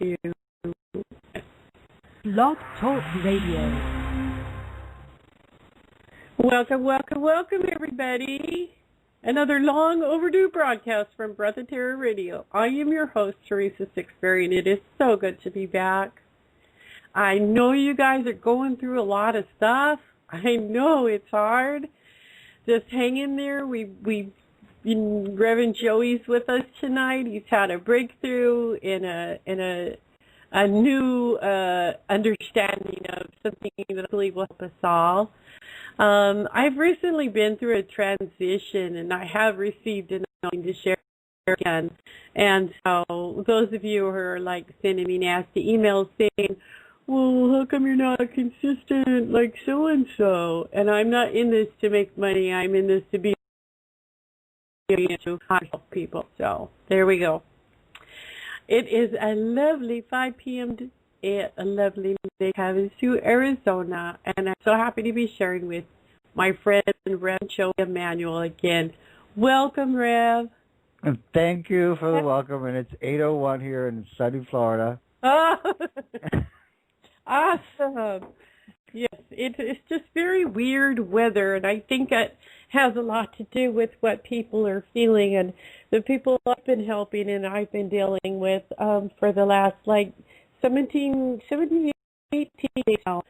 to Blog Talk Radio. Welcome, welcome, welcome, everybody. Another long overdue broadcast from Breath of Terror Radio. I am your host, Teresa Sixberry, and it is so good to be back. I know you guys are going through a lot of stuff. I know it's hard. Just hang in there. Reverend Joey's with us tonight. He's had a breakthrough in a new understanding of something that I believe will help us all. I've recently been through a transition, and I have received an anointing to share again. And so those of you who are like sending me nasty emails saying, well, how come you're not consistent like so-and-so? And I'm not in this to make money. I'm in this to be to help people. So there we go. It is a lovely 5 p.m. at a lovely Havasu, Arizona, and I'm so happy to be sharing with my friend Rev Joey Emanuel again. Welcome, Rev. And thank you for the welcome, and it's 8:01 here in sunny Florida. Oh, awesome. Yes, it's just very weird weather, and I think it has a lot to do with what people are feeling, and the people I've been helping and I've been dealing with for the last 17, 18 days now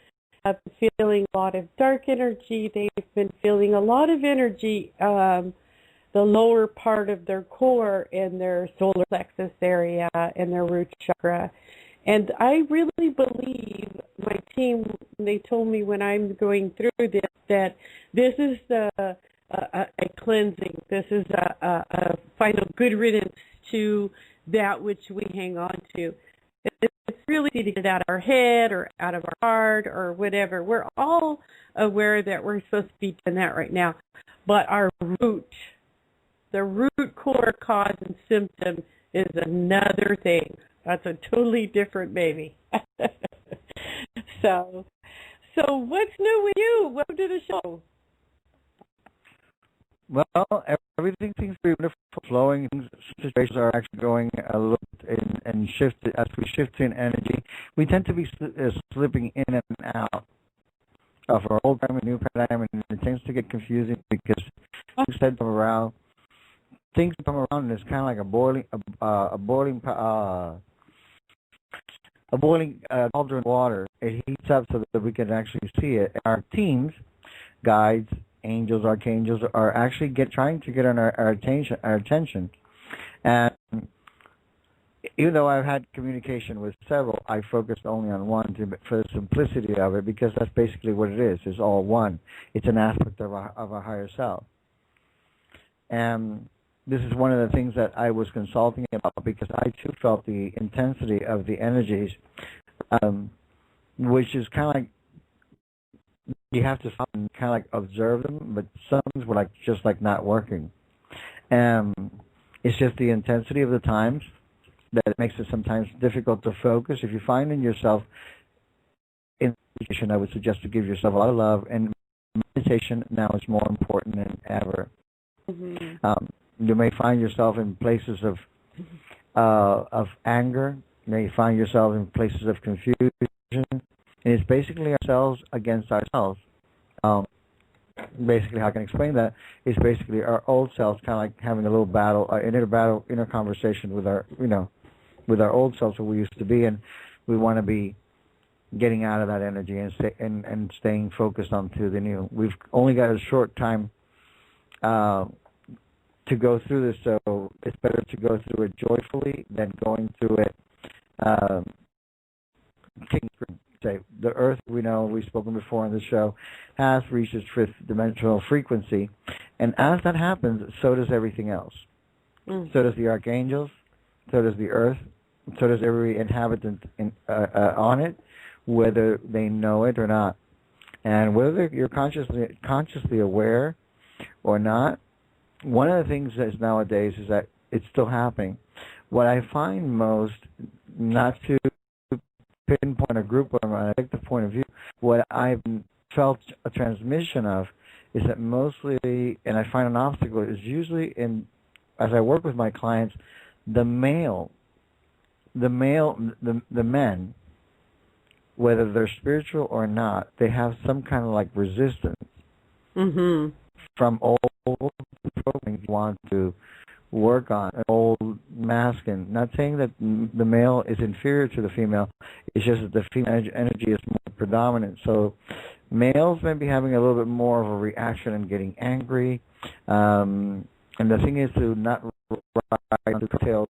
have been feeling a lot of dark energy. They've been feeling a lot of energy, the lower part of their core in their solar plexus area and their root chakra. And I really believe my team, they told me when I'm going through this, that this is a cleansing. This is a final good riddance to that which we hang on to. It's really easy to get out of our head or out of our heart or whatever. We're all aware that we're supposed to be doing that right now. But our the root core cause and symptom is another thing. That's a totally different baby. So what's new with you? Welcome to the show. Well, everything seems to be wonderful, flowing. Situations are actually going a little bit and shift as we shift in energy. We tend to be slipping in and out of our old paradigm and new paradigm, and it tends to get confusing because things tend to come around. Things come around, and it's kind of like a boiling cauldron of water. It heats up so that we can actually see it. Our teams, guides, angels, archangels are actually trying to get on our attention. And even though I've had communication with several, I focused only on one for the simplicity of it, because that's basically what it is. It's all one. It's an aspect of our higher self. And this is one of the things that I was consulting about, because I too felt the intensity of the energies, which is kind of like you have to stop and kind of like observe them, but some things were just not working. It's just the intensity of the times that makes it sometimes difficult to focus. If you find in yourself in meditation, I would suggest to give yourself a lot of love, and meditation now is more important than ever. Mm-hmm. You may find yourself in places of anger. You may find yourself in places of confusion. And it's basically ourselves against ourselves. Basically, how I can explain that is basically our old selves kind of like having a little battle, inner conversation with our old selves who we used to be, and we want to be getting out of that energy and staying focused onto the new. We've only got a short time to go through this, so it's better to go through it joyfully than going through it say the Earth, we know, we've spoken before on the show, has reached its fifth dimensional frequency, and as that happens, so does everything else. So does the archangels, so does the Earth, so does every inhabitant on it, whether they know it or not. And whether you're consciously aware or not, one of the things that is nowadays is that it's still happening. What I find most, not to pinpoint a group, but I take the point of view, what I've felt a transmission of is that mostly, and I find an obstacle, is usually as I work with my clients, the male the men, whether they're spiritual or not, they have some kind of like resistance from old programming you want to work on, old masculine. Not saying that the male is inferior to the female. It's just that the female energy is more predominant. So males may be having a little bit more of a reaction and getting angry. And the thing is to not ride the coattails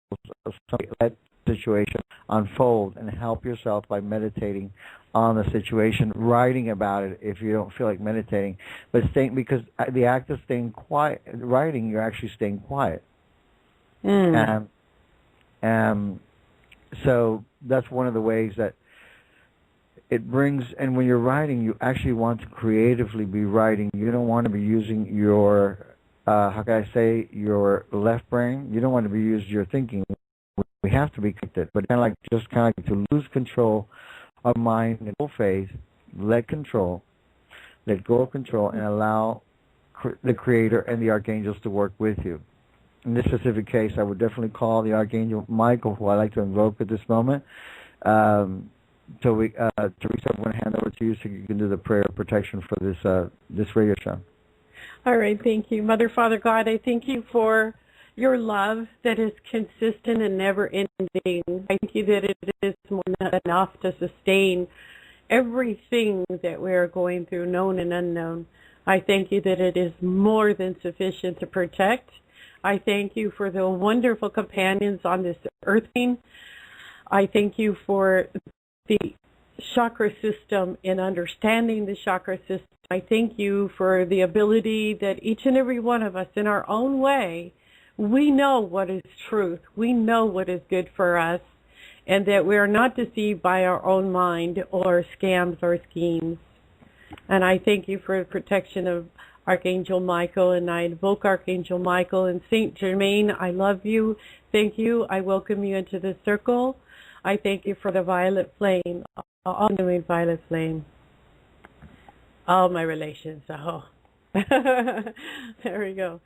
of that situation unfold and help yourself by meditating on the situation, writing about it if you don't feel like meditating. But staying, because the act of staying quiet, writing, you're actually staying quiet. So that's one of the ways that it brings, and when you're writing, you actually want to creatively be writing. You don't want to be using your, how can I say, your left brain. You don't want to be using your thinking. We have to be connected, but kind of like just kind of like to lose control of mind and full faith, let go of control, and allow the Creator and the archangels to work with you. In this specific case, I would definitely call the Archangel Michael, who I like to invoke at this moment. So Teresa, I'm going to hand over to you so you can do the prayer of protection for this radio show. All right, thank you. Mother, Father, God, I thank you for your love that is consistent and never ending. I thank you that it is more than enough to sustain everything that we are going through, known and unknown. I thank you that it is more than sufficient to protect. I thank you for the wonderful companions on this earth plane. I thank you for the chakra system and understanding the chakra system. I thank you for the ability that each and every one of us in our own way, we know what is truth. We know what is good for us, and that we are not deceived by our own mind or scams or schemes. And I thank you for the protection of Archangel Michael, and I invoke Archangel Michael and Saint Germain. I love you. Thank you. I welcome you into this circle. I thank you for the violet flame, all-knowing violet flame. All my relations. Oh, there we go.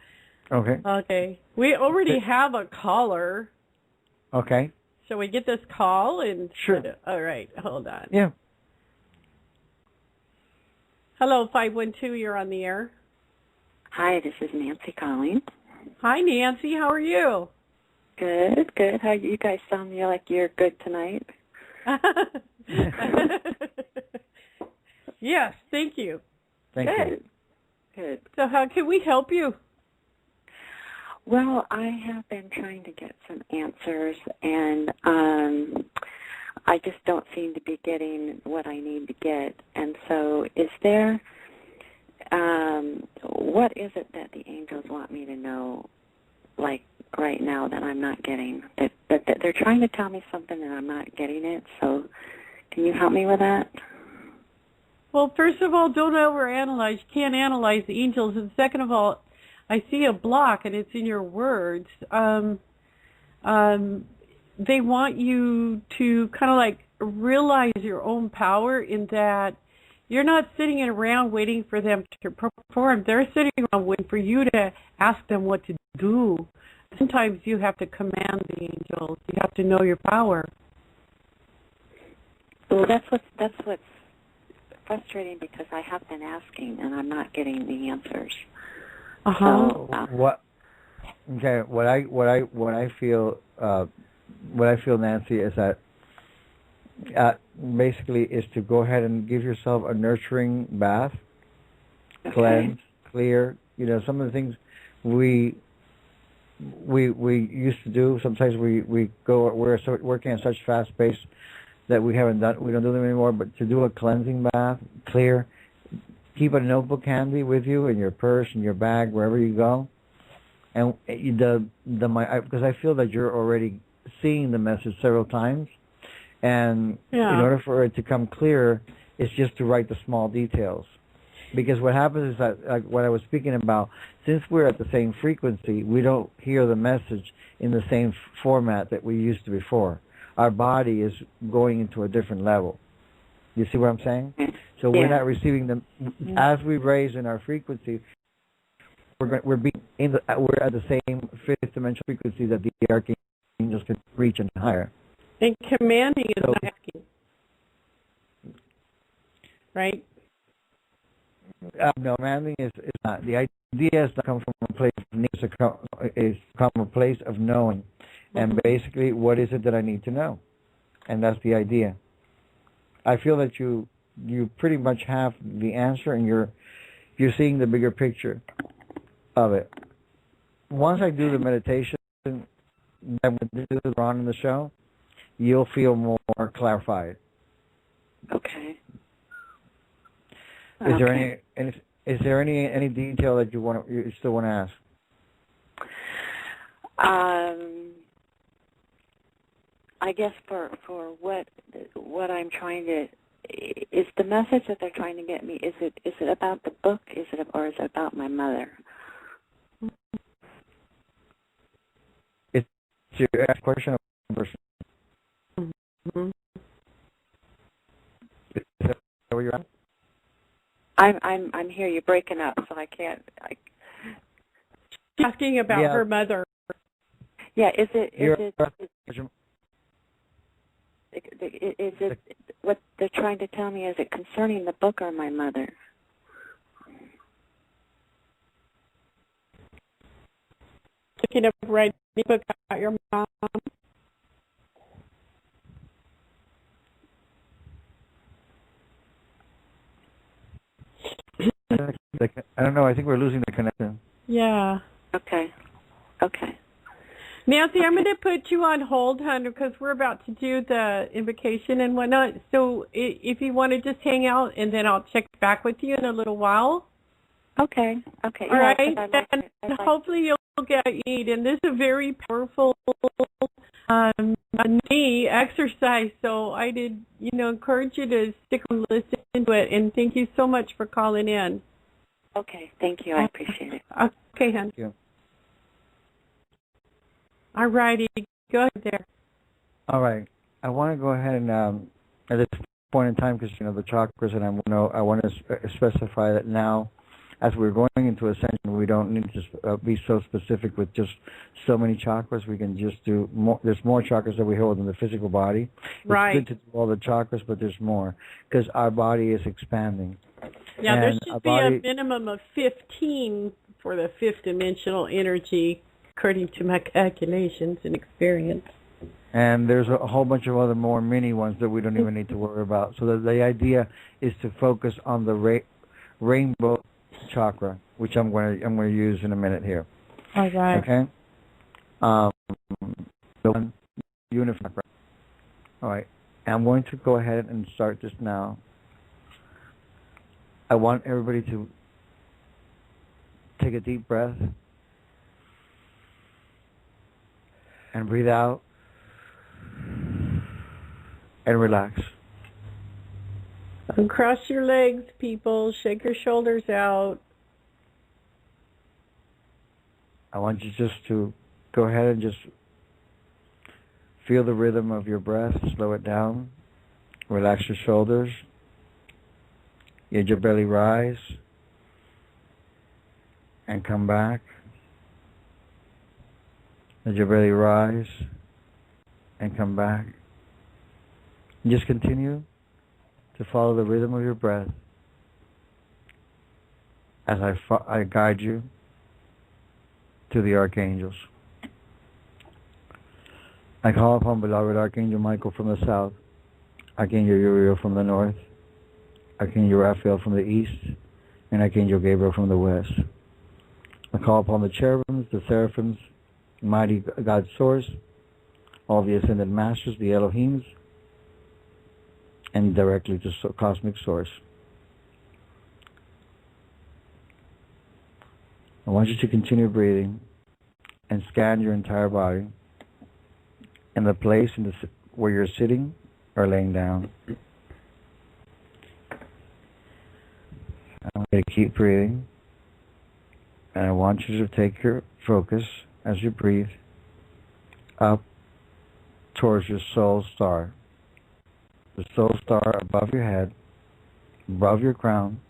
Okay. Okay. We already have a caller. Okay. Shall we get this call? Sure. All right. Hold on. Yeah. Hello, 512. You're on the air. Hi, this is Nancy calling. Hi, Nancy. How are you? Good, good. How you guys sound like you're good tonight? Yes, thank you. Thank you. Good. So how can we help you? Well, I have been trying to get some answers, and I just don't seem to be getting what I need to get. And so is there, what is it that the angels want me to know, like right now, that I'm not getting? That they're trying to tell me something and I'm not getting it, so can you help me with that? Well, first of all, don't overanalyze. You can't analyze the angels. And second of all, I see a block, and it's in your words. They want you to kind of like realize your own power in that you're not sitting around waiting for them to perform. They're sitting around waiting for you to ask them what to do. Sometimes you have to command the angels. You have to know your power. Well, that's what's frustrating, because I have been asking and I'm not getting the answers. So, what I feel, Nancy, is that basically is to go ahead and give yourself a nurturing bath, cleanse, clear. You know, some of the things we used to do. Sometimes we're working at such fast pace that we don't do them anymore. But to do a cleansing bath, clear. Keep a notebook handy with you in your purse, in your bag, wherever you go. And because I feel that you're already seeing the message several times, and in order for it to come clear, it's just to write the small details. Because what happens is that, like what I was speaking about, since we're at the same frequency, we don't hear the message in the same format that we used to before. Our body is going into a different level. You see what I'm saying? So we're not receiving them as we raise in our frequency. We're at the same fifth dimensional frequency that the archangels can reach and higher. And commanding is So, not asking, right? no, commanding is not. The idea is to come from a place of need, to come from a place of knowing. And basically, what is it that I need to know? And that's the idea. I feel that you pretty much have the answer, and you're seeing the bigger picture of it. Once I do the meditation that we do on in the show, you'll feel more clarified. Okay. Is there any detail that you still want to ask? I guess for what I'm trying to, is the message that they're trying to get me, is it about the book, or is it about my mother? It's your question of person. Mm-hmm. Is that where you're at? I'm here. You're breaking up, so I can't. Asking about her mother. Yeah, is it what they're trying to tell me? Is it concerning the book or my mother? Looking up writing a book about your mom. I don't know. I think we're losing the connection. Yeah. Okay. Nancy, I'm going to put you on hold, hon, because we're about to do the invocation and whatnot. So if you want to just hang out, and then I'll check back with you in a little while. Okay. All right. And hopefully you'll get what you need. And this is a very powerful knee exercise. So I did, encourage you to stick and listen to it. And thank you so much for calling in. Okay. Thank you. I appreciate it. Okay, hon. Thank you. All righty. Go ahead there. All right. I want to go ahead and at this point in time, because the chakras, and I want to specify that now, as we're going into ascension, we don't need to be so specific with just so many chakras. We can just do more. There's more chakras that we hold in the physical body. Right. It's good to do all the chakras, but there's more because our body is expanding. Yeah, and there should be a minimum of 15 for the fifth dimensional energy, according to my calculations and experience. And there's a whole bunch of other more mini ones that we don't even need to worry about. So the idea is to focus on the rainbow chakra, which I'm going to use in a minute here. All right. Okay. The one unified chakra. All right. I'm going to go ahead and start this now. I want everybody to take a deep breath and breathe out and relax. Uncross your legs, people. Shake your shoulders out. I want you just to go ahead and just feel the rhythm of your breath. Slow it down. Relax your shoulders. Let your belly rise and come back. Let your belly rise and come back. And just continue to follow the rhythm of your breath as I guide you to the archangels. I call upon beloved Archangel Michael from the south, Archangel Uriel from the north, Archangel Raphael from the east, and Archangel Gabriel from the west. I call upon the cherubims, the seraphims, mighty God Source, all the ascended masters, the Elohims, and directly to cosmic source. I want you to continue breathing and scan your entire body and the place where you're sitting or laying down. I'm going to keep breathing, and I want you to take your focus as you breathe up towards your soul star. The soul star above your head, above your crown.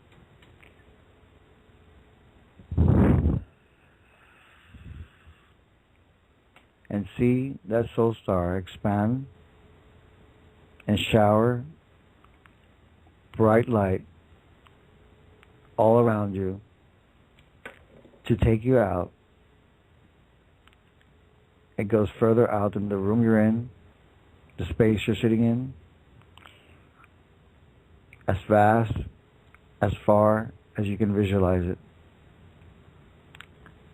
And see that soul star expand and shower bright light all around you to take you out. It goes further out in the room you're in, the space you're sitting in, as vast, as far as you can visualize it.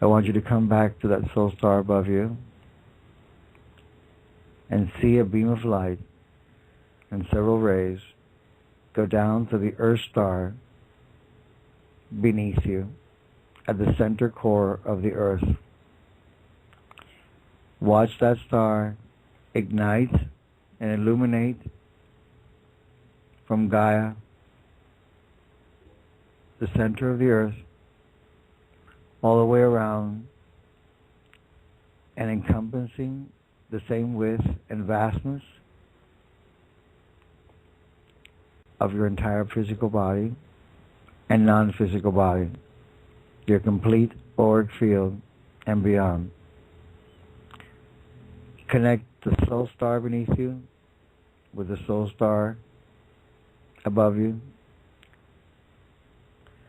I want you to come back to that soul star above you and see a beam of light and several rays go down to the Earth star beneath you at the center core of the Earth. Watch that star ignite and illuminate from Gaia, the center of the Earth, all the way around and encompassing the same width and vastness of your entire physical body and non-physical body, your complete auric field and beyond. Connect the soul star beneath you with the soul star above you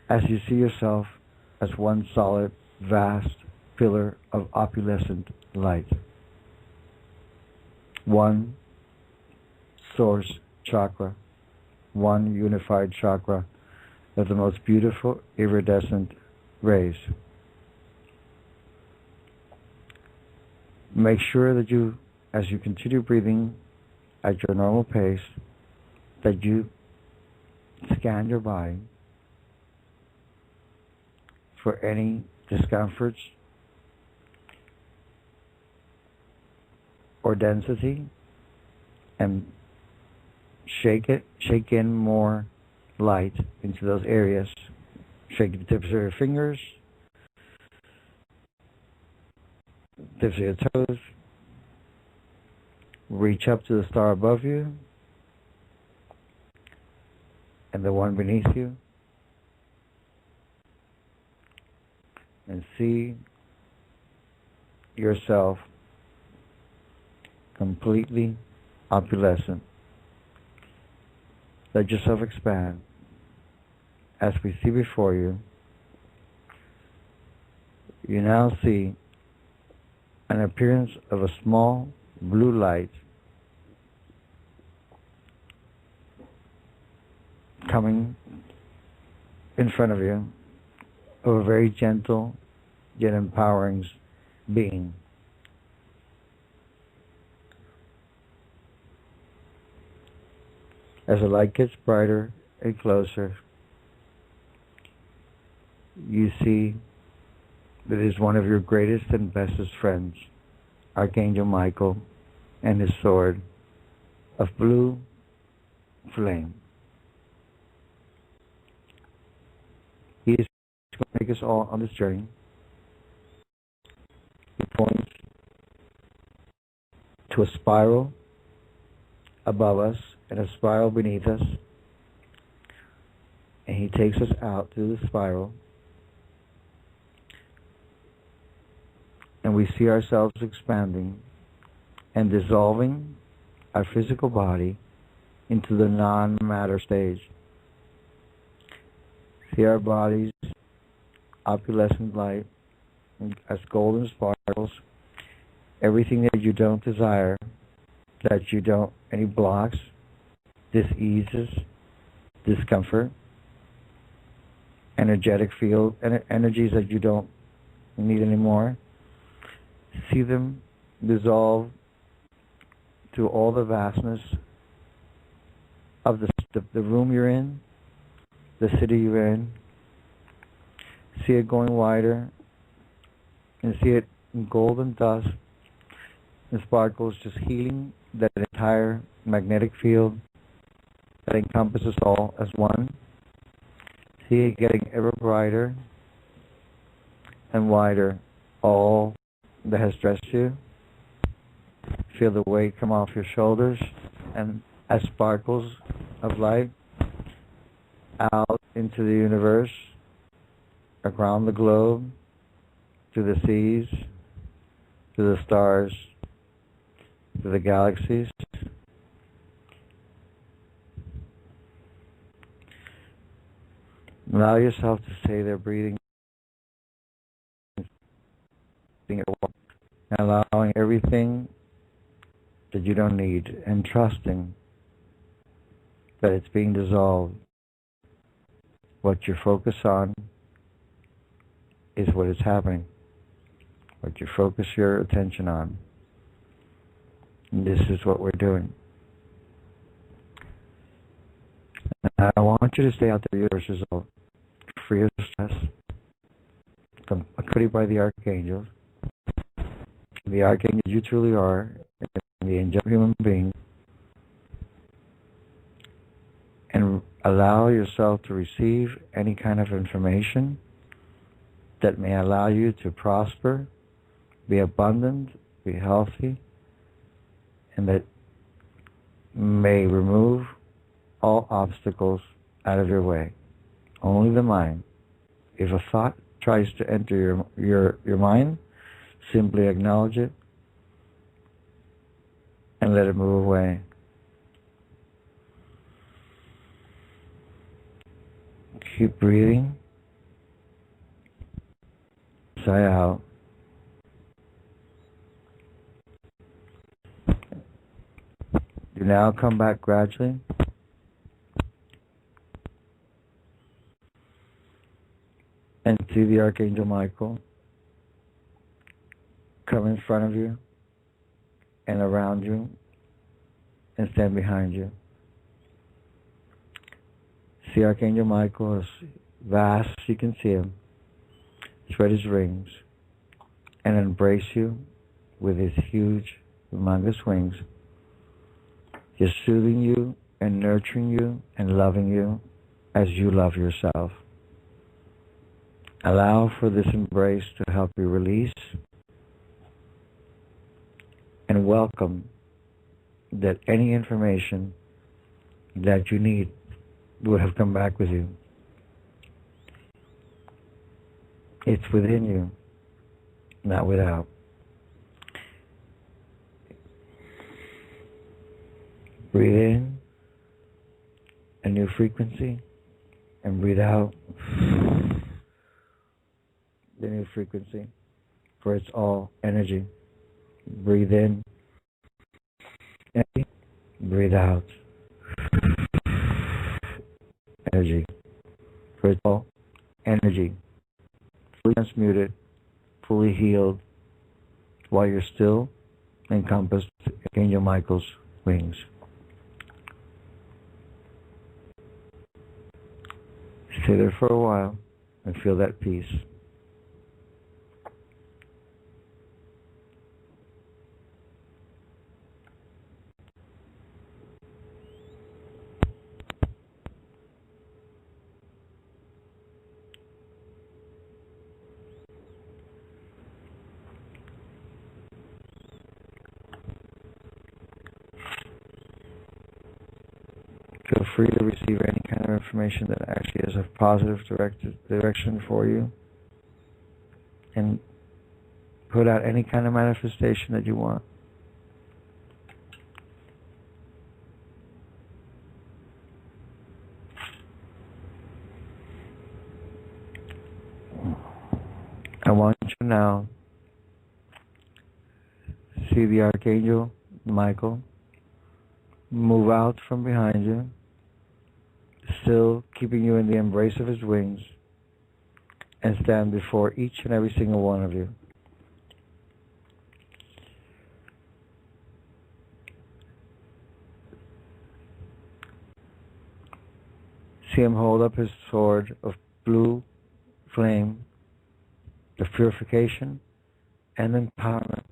as you see yourself as one solid, vast pillar of opalescent light. One source chakra, one unified chakra of the most beautiful iridescent rays. Make sure that you, as you continue breathing at your normal pace, that you scan your body for any discomforts or density, and shake in more light into those areas. Shake the tips of your fingers, tips of your toes. Reach up to the star above you and the one beneath you, and see yourself completely opalescent. Let yourself expand. As we see before you, you now see an appearance of a small blue light coming in front of you, of a very gentle yet empowering being. As the light gets brighter and closer, you see that it is one of your greatest and bestest friends, Archangel Michael, and his sword of blue flame. He is going to take us all on this journey. He points to a spiral above us and a spiral beneath us, and he takes us out through the spiral, and we see ourselves expanding and dissolving our physical body into the non-matter stage. See our bodies, opalescent light, as golden sparkles. Everything that you don't desire, that you don't, any blocks, diseases, discomfort, energetic field, energies that you don't need anymore. See them dissolve to all the vastness of the room you're in, the city you're in. See it going wider, and see it in golden dust and sparkles, just healing that entire magnetic field that encompasses all as one. See it getting ever brighter and wider, all that has stressed you. Feel the weight come off your shoulders, and as sparkles of light out into the universe, around the globe, to the seas, to the stars, to the galaxies. Allow yourself to stay there breathing, and allowing everything that you don't need and trusting that it's being dissolved. What you focus on is what is happening. What you focus your attention on. And this is what we're doing. And I want you to stay out there, your result, free of stress, accompanied by the archangels. The archangels you truly are, and the angelic human being. And allow yourself to receive any kind of information that may allow you to prosper, be abundant, be healthy, and that may remove all obstacles out of your way. Only the mind. If a thought tries to enter your mind, simply acknowledge it and let it move away. Keep breathing. Sigh out. You now come back gradually. And see the Archangel Michael come in front of you and around you and stand behind you. See Archangel Michael as vast as you can see him, spread his wings, and embrace you with his huge, humongous wings, just soothing you and nurturing you and loving you as you love yourself. Allow for this embrace to help you release and welcome that any information that you need would have come back with you. It's within you, not without. Breathe in a new frequency and breathe out the new frequency, for it's all energy. Breathe in energy, breathe out energy, for it's all energy, fully transmuted, fully healed, while you're still encompassed in Archangel Michael's wings. Stay there for a while and feel that peace. Feel free to receive any kind of information that actually is a positive direction for you, and put out any kind of manifestation that you want. I want you now to see the Archangel Michael move out from behind you, still keeping you in the embrace of his wings, and stand before each and every single one of you. See him hold up his sword of blue flame of purification and empowerment.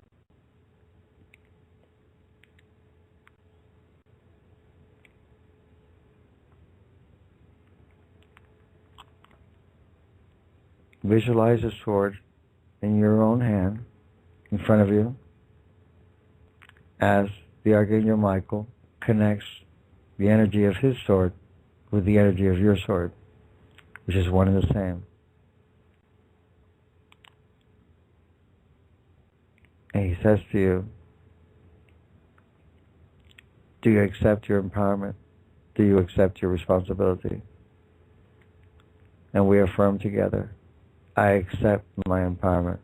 Visualize a sword in your own hand in front of you as the Archangel Michael connects the energy of his sword with the energy of your sword, which is one and the same. And he says to you, do you accept your empowerment? Do you accept your responsibility? And we affirm together, I accept my empowerment.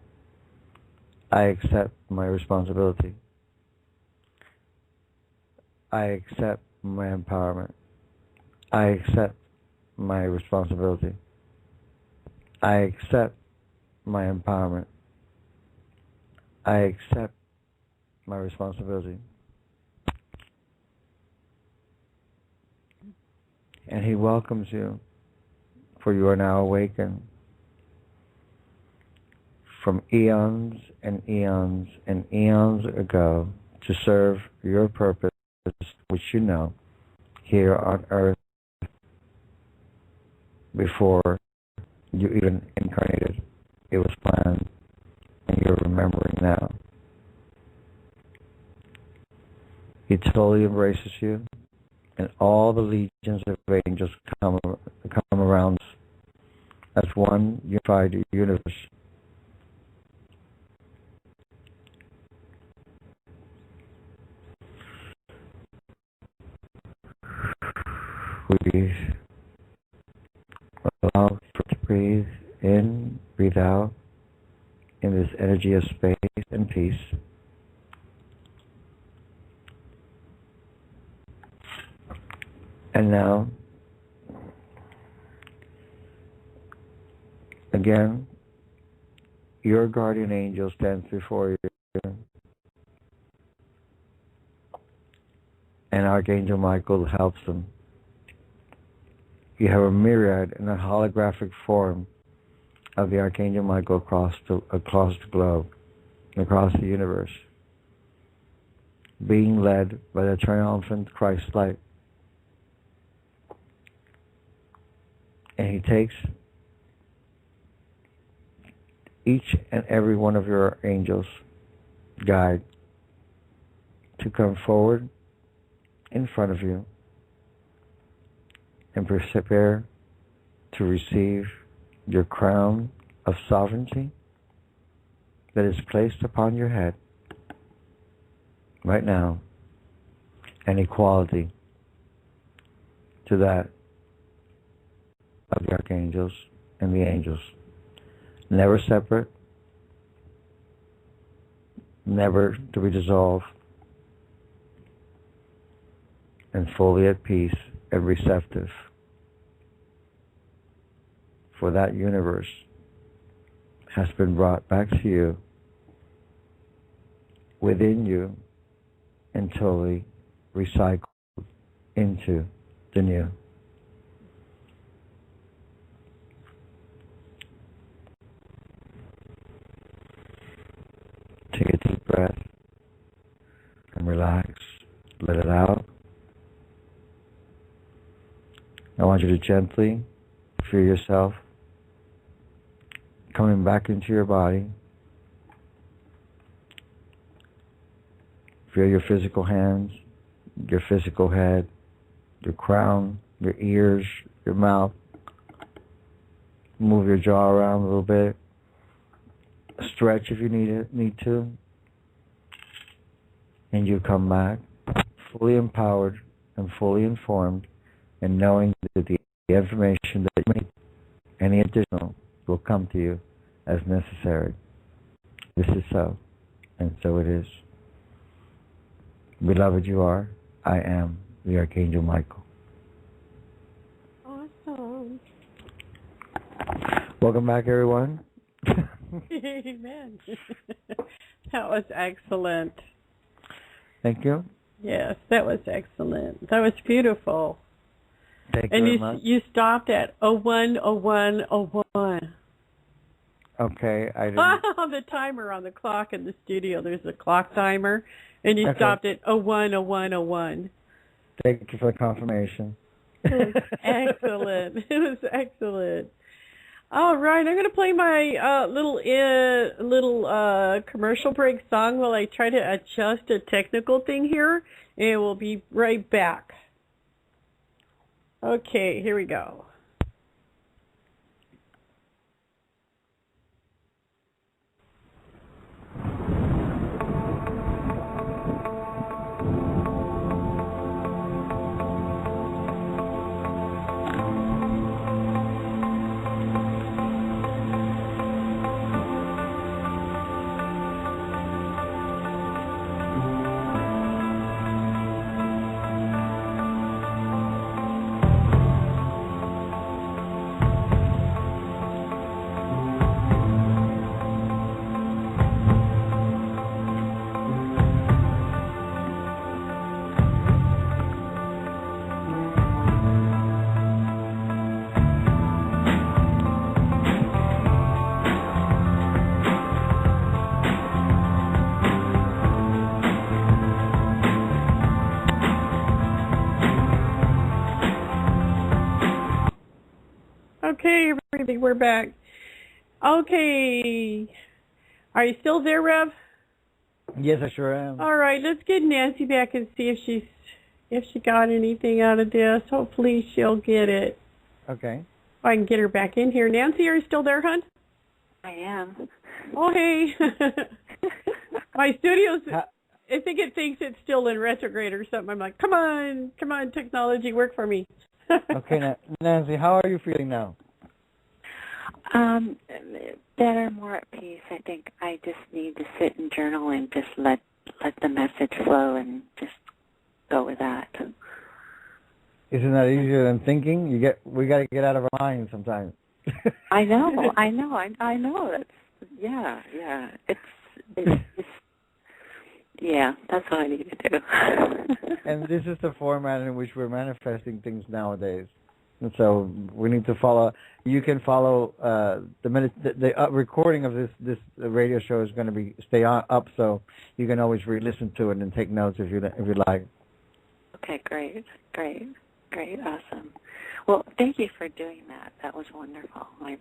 I accept my responsibility. I accept my empowerment. I accept my responsibility. I accept my empowerment. I accept my responsibility. And he welcomes you, for you are now awakened from eons and eons and eons ago to serve your purpose, which you know, here on earth before you even incarnated. It was planned, and you're remembering now. He totally embraces you, and all the legions of angels come around us as one unified universe. We allow to breathe in, breathe out in this energy of space and peace. And now, again, your guardian angel stands before you, and Archangel Michael helps them. You have a myriad in a holographic form of the Archangel Michael across the globe, across the universe, being led by the triumphant Christ light. And he takes each and every one of your angels, guide, to come forward in front of you and prepare to receive your crown of sovereignty that is placed upon your head right now, and equality to that of the archangels and the angels. Never separate, never to be dissolved, and fully at peace and receptive. For that universe has been brought back to you, within you, and totally recycled into the new. Take a deep breath and relax. Let it out. I want you to gently feel yourself coming back into your body. Feel your physical hands, your physical head, your crown, your ears, your mouth. Move your jaw around a little bit. Stretch if you need to. And you come back fully empowered and fully informed, and knowing that the information that you need, any additional, will come to you as necessary. This is so, and so it is. Beloved, you are. I am the Archangel Michael. Awesome. Welcome back, everyone. Amen. That was excellent. Thank you. Yes, that was excellent. That was beautiful. Thank you very much. You stopped at 01:01:01. Okay, I didn't. The timer on the clock in the studio, there's a clock timer, and you Okay. stopped at 01:01:01. Thank you for the confirmation. It was excellent. It was excellent. All right, I'm going to play my little commercial break song while I try to adjust a technical thing here, and we'll be right back. Okay, here we go. Okay, everybody, we're back. Okay. Are you still there, Rev? Yes, I sure am. All right, let's get Nancy back and see if she got anything out of this. Hopefully she'll get it. Okay. If I can get her back in here. Nancy, are you still there, hon? I am. Oh, hey. My studio's, I think it thinks it's still in retrograde or something. I'm like, come on, technology, work for me. Okay, Nancy, how are you feeling now? Better, more at peace. I think I just need to sit and journal and just let the message flow and just go with that. Isn't that easier than thinking? We got to get out of our minds sometimes. I know. That's, yeah. Yeah, that's what I need to do. And this is the format in which we're manifesting things nowadays. And so we need to follow. You can follow the recording of this radio show is going to stay up, so you can always re-listen to it and take notes if you like. Okay, great, awesome. Well, thank you for doing that. That was wonderful. I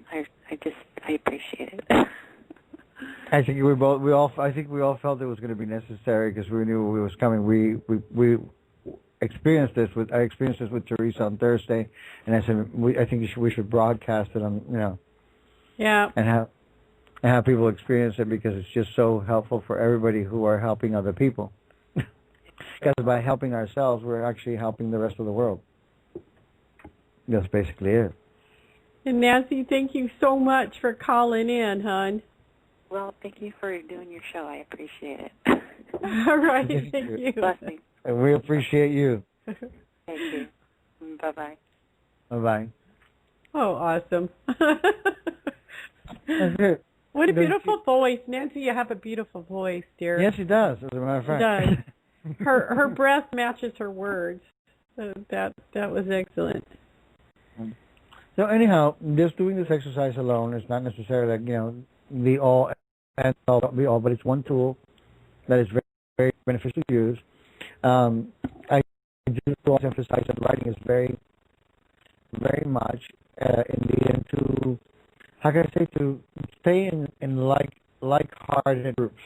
appreciate it. I think we all felt it was going to be necessary because we knew it was coming. We experienced this with Teresa on Thursday, and I said I think we should broadcast it on and have people experience it because it's just so helpful for everybody who are helping other people. Because by helping ourselves, we're actually helping the rest of the world. That's basically it. And Nancy, thank you so much for calling in, hon. Well, thank you for doing your show. I appreciate it. All right, thank you. Blessings. And we appreciate you. Thank you. Bye-bye. Bye-bye. Oh, awesome. That's good. What a beautiful voice. Nancy, you have a beautiful voice, dear. Yes, she does, as a matter of fact. She does. Her breath matches her words. So that was excellent. So anyhow, just doing this exercise alone is not necessarily the all and be all, but it's one tool that is very, very beneficial to use. I do also emphasize that writing is very, very much in the end to, how can I say, to stay in like-hearted groups.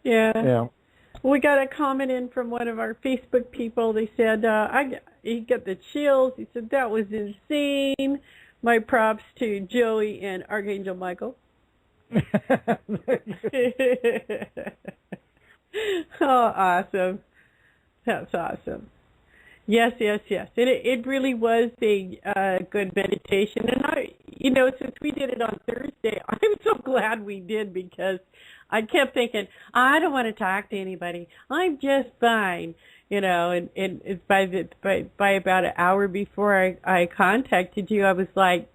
Yeah. Yeah. We got a comment in from one of our Facebook people. They said, he got the chills. He said, that was insane. My props to Joey and Archangel Michael. Oh, awesome. That's awesome. Yes. It really was a good meditation. And since we did it on Thursday, I'm so glad we did because I kept thinking, I don't want to talk to anybody. I'm just fine. And by about an hour before I contacted you, I was like,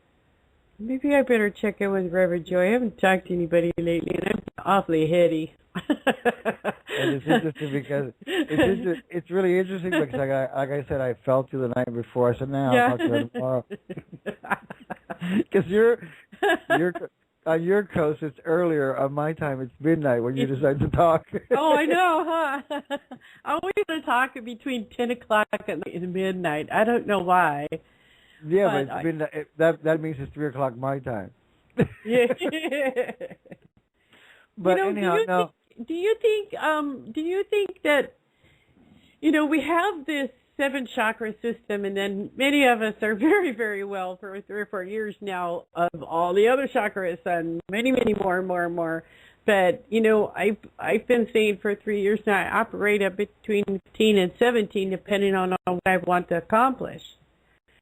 maybe I better check in with Reverend Joy. I haven't talked to anybody lately, and I'm awfully heady. And it's interesting because it's really interesting because like I said, I felt you the night before. I said, I'll talk to her tomorrow. Because you're on your coast, it's earlier. On my time, it's midnight when you decide to talk. Oh, I know, huh? I always want to talk between 10 o'clock and midnight. I don't know why. Yeah, but it's midnight. That means it's 3 o'clock my time. Yeah. But anyhow, do you think that we have this 7 chakra system, and then many of us are very, very well for 3 or 4 years now of all the other chakras and many, many more and more and more. But I've been saying for 3 years now I operate at between 15 and 17 depending on what I want to accomplish.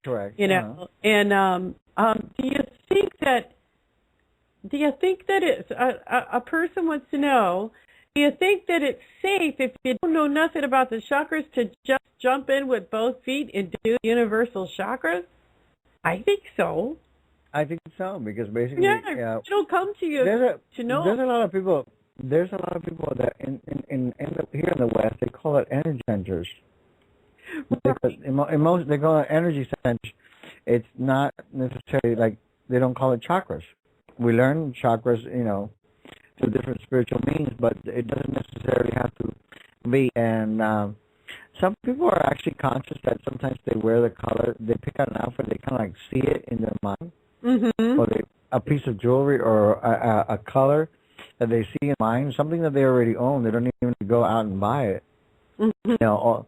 Correct. And do you think that it's a person wants to know, do you think that it's safe if you don't know nothing about the chakras to just jump in with both feet and do universal chakras? I think so. I think so because basically, it'll come to you to know. There's a lot of people that here in the West they call it energy centers. Because in most they call it energy centers. It's not necessarily like they don't call it chakras. We learn chakras, through different spiritual means, but it doesn't necessarily have to be. And some people are actually conscious that sometimes they wear the color, they pick out an outfit, they kind of like see it in their mind. Mm-hmm. or a piece of jewelry or a color that they see in mind, something that they already own. They don't even go out and buy it. Mm-hmm. You know,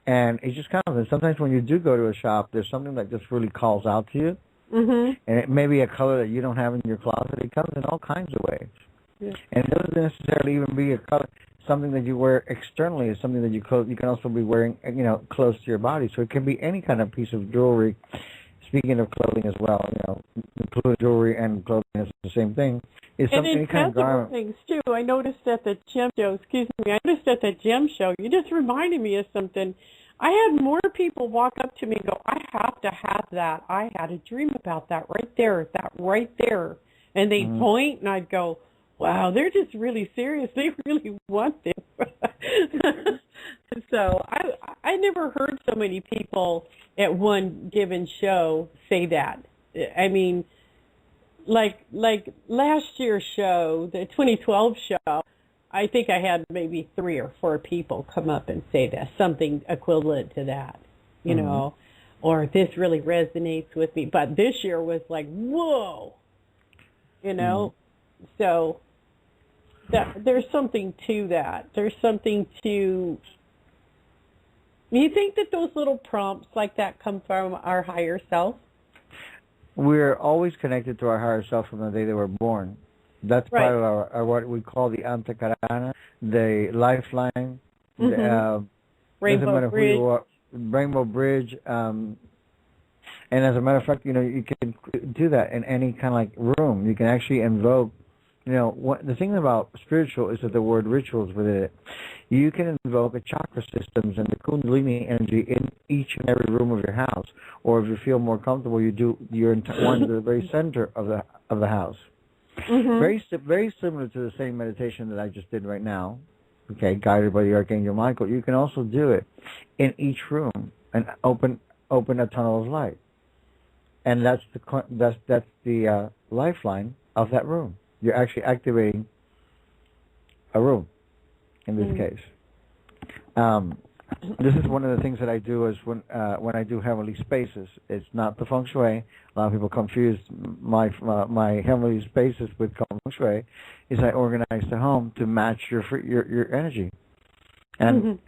and it just comes. And sometimes when you do go to a shop, there's something that just really calls out to you. Mm-hmm. And it may be a color that you don't have in your closet. It comes in all kinds of ways. Yeah. And it doesn't necessarily even be a color, something that you wear externally. It's something that you can also be wearing, you know, close to your body. So it can be any kind of piece of jewelry. Speaking of clothing as well, you know, including jewelry and clothing is the same thing. It's And any kind of garment. things too. I noticed at the gem show. Excuse me. I noticed at the gem show. You just reminded me of something. I had more people walk up to me and go, "I have to have that. I had a dream about that right there. That right there." And they'd point, and I'd go, "Wow, they're just really serious. They really want this." So I never heard so many people at one given show say that. I mean, like last year's show, the 2012 show, I think I had maybe 3 or 4 people come up and say that, something equivalent to that, you know, or this really resonates with me. But this year was like, whoa, you know, so that there's something to that. There's something to. Do you think that those little prompts like that come from our higher self? We're always connected to our higher self from the day they were born. That's Right. part of our what we call the antakarana, the lifeline, the, Rainbow Bridge. Rainbow Bridge. And as a matter of fact, you know, you can do that in any kind of like room. You can actually invoke. You know, the thing about spiritual is that the word rituals within it. You can invoke a chakra systems and the kundalini energy in each and every room of your house. Or if you feel more comfortable, you do one to the very center of the house. Very similar to the same meditation that I just did right now. Okay, guided by the Archangel Michael. You can also do it in each room and open a tunnel of light, and that's the lifeline of that room. You're actually activating a room, in this case. This is one of the things that I do is when I do heavenly spaces. It's not the feng shui. A lot of people confuse my heavenly spaces with feng shui. Is I organize the home to match your energy, and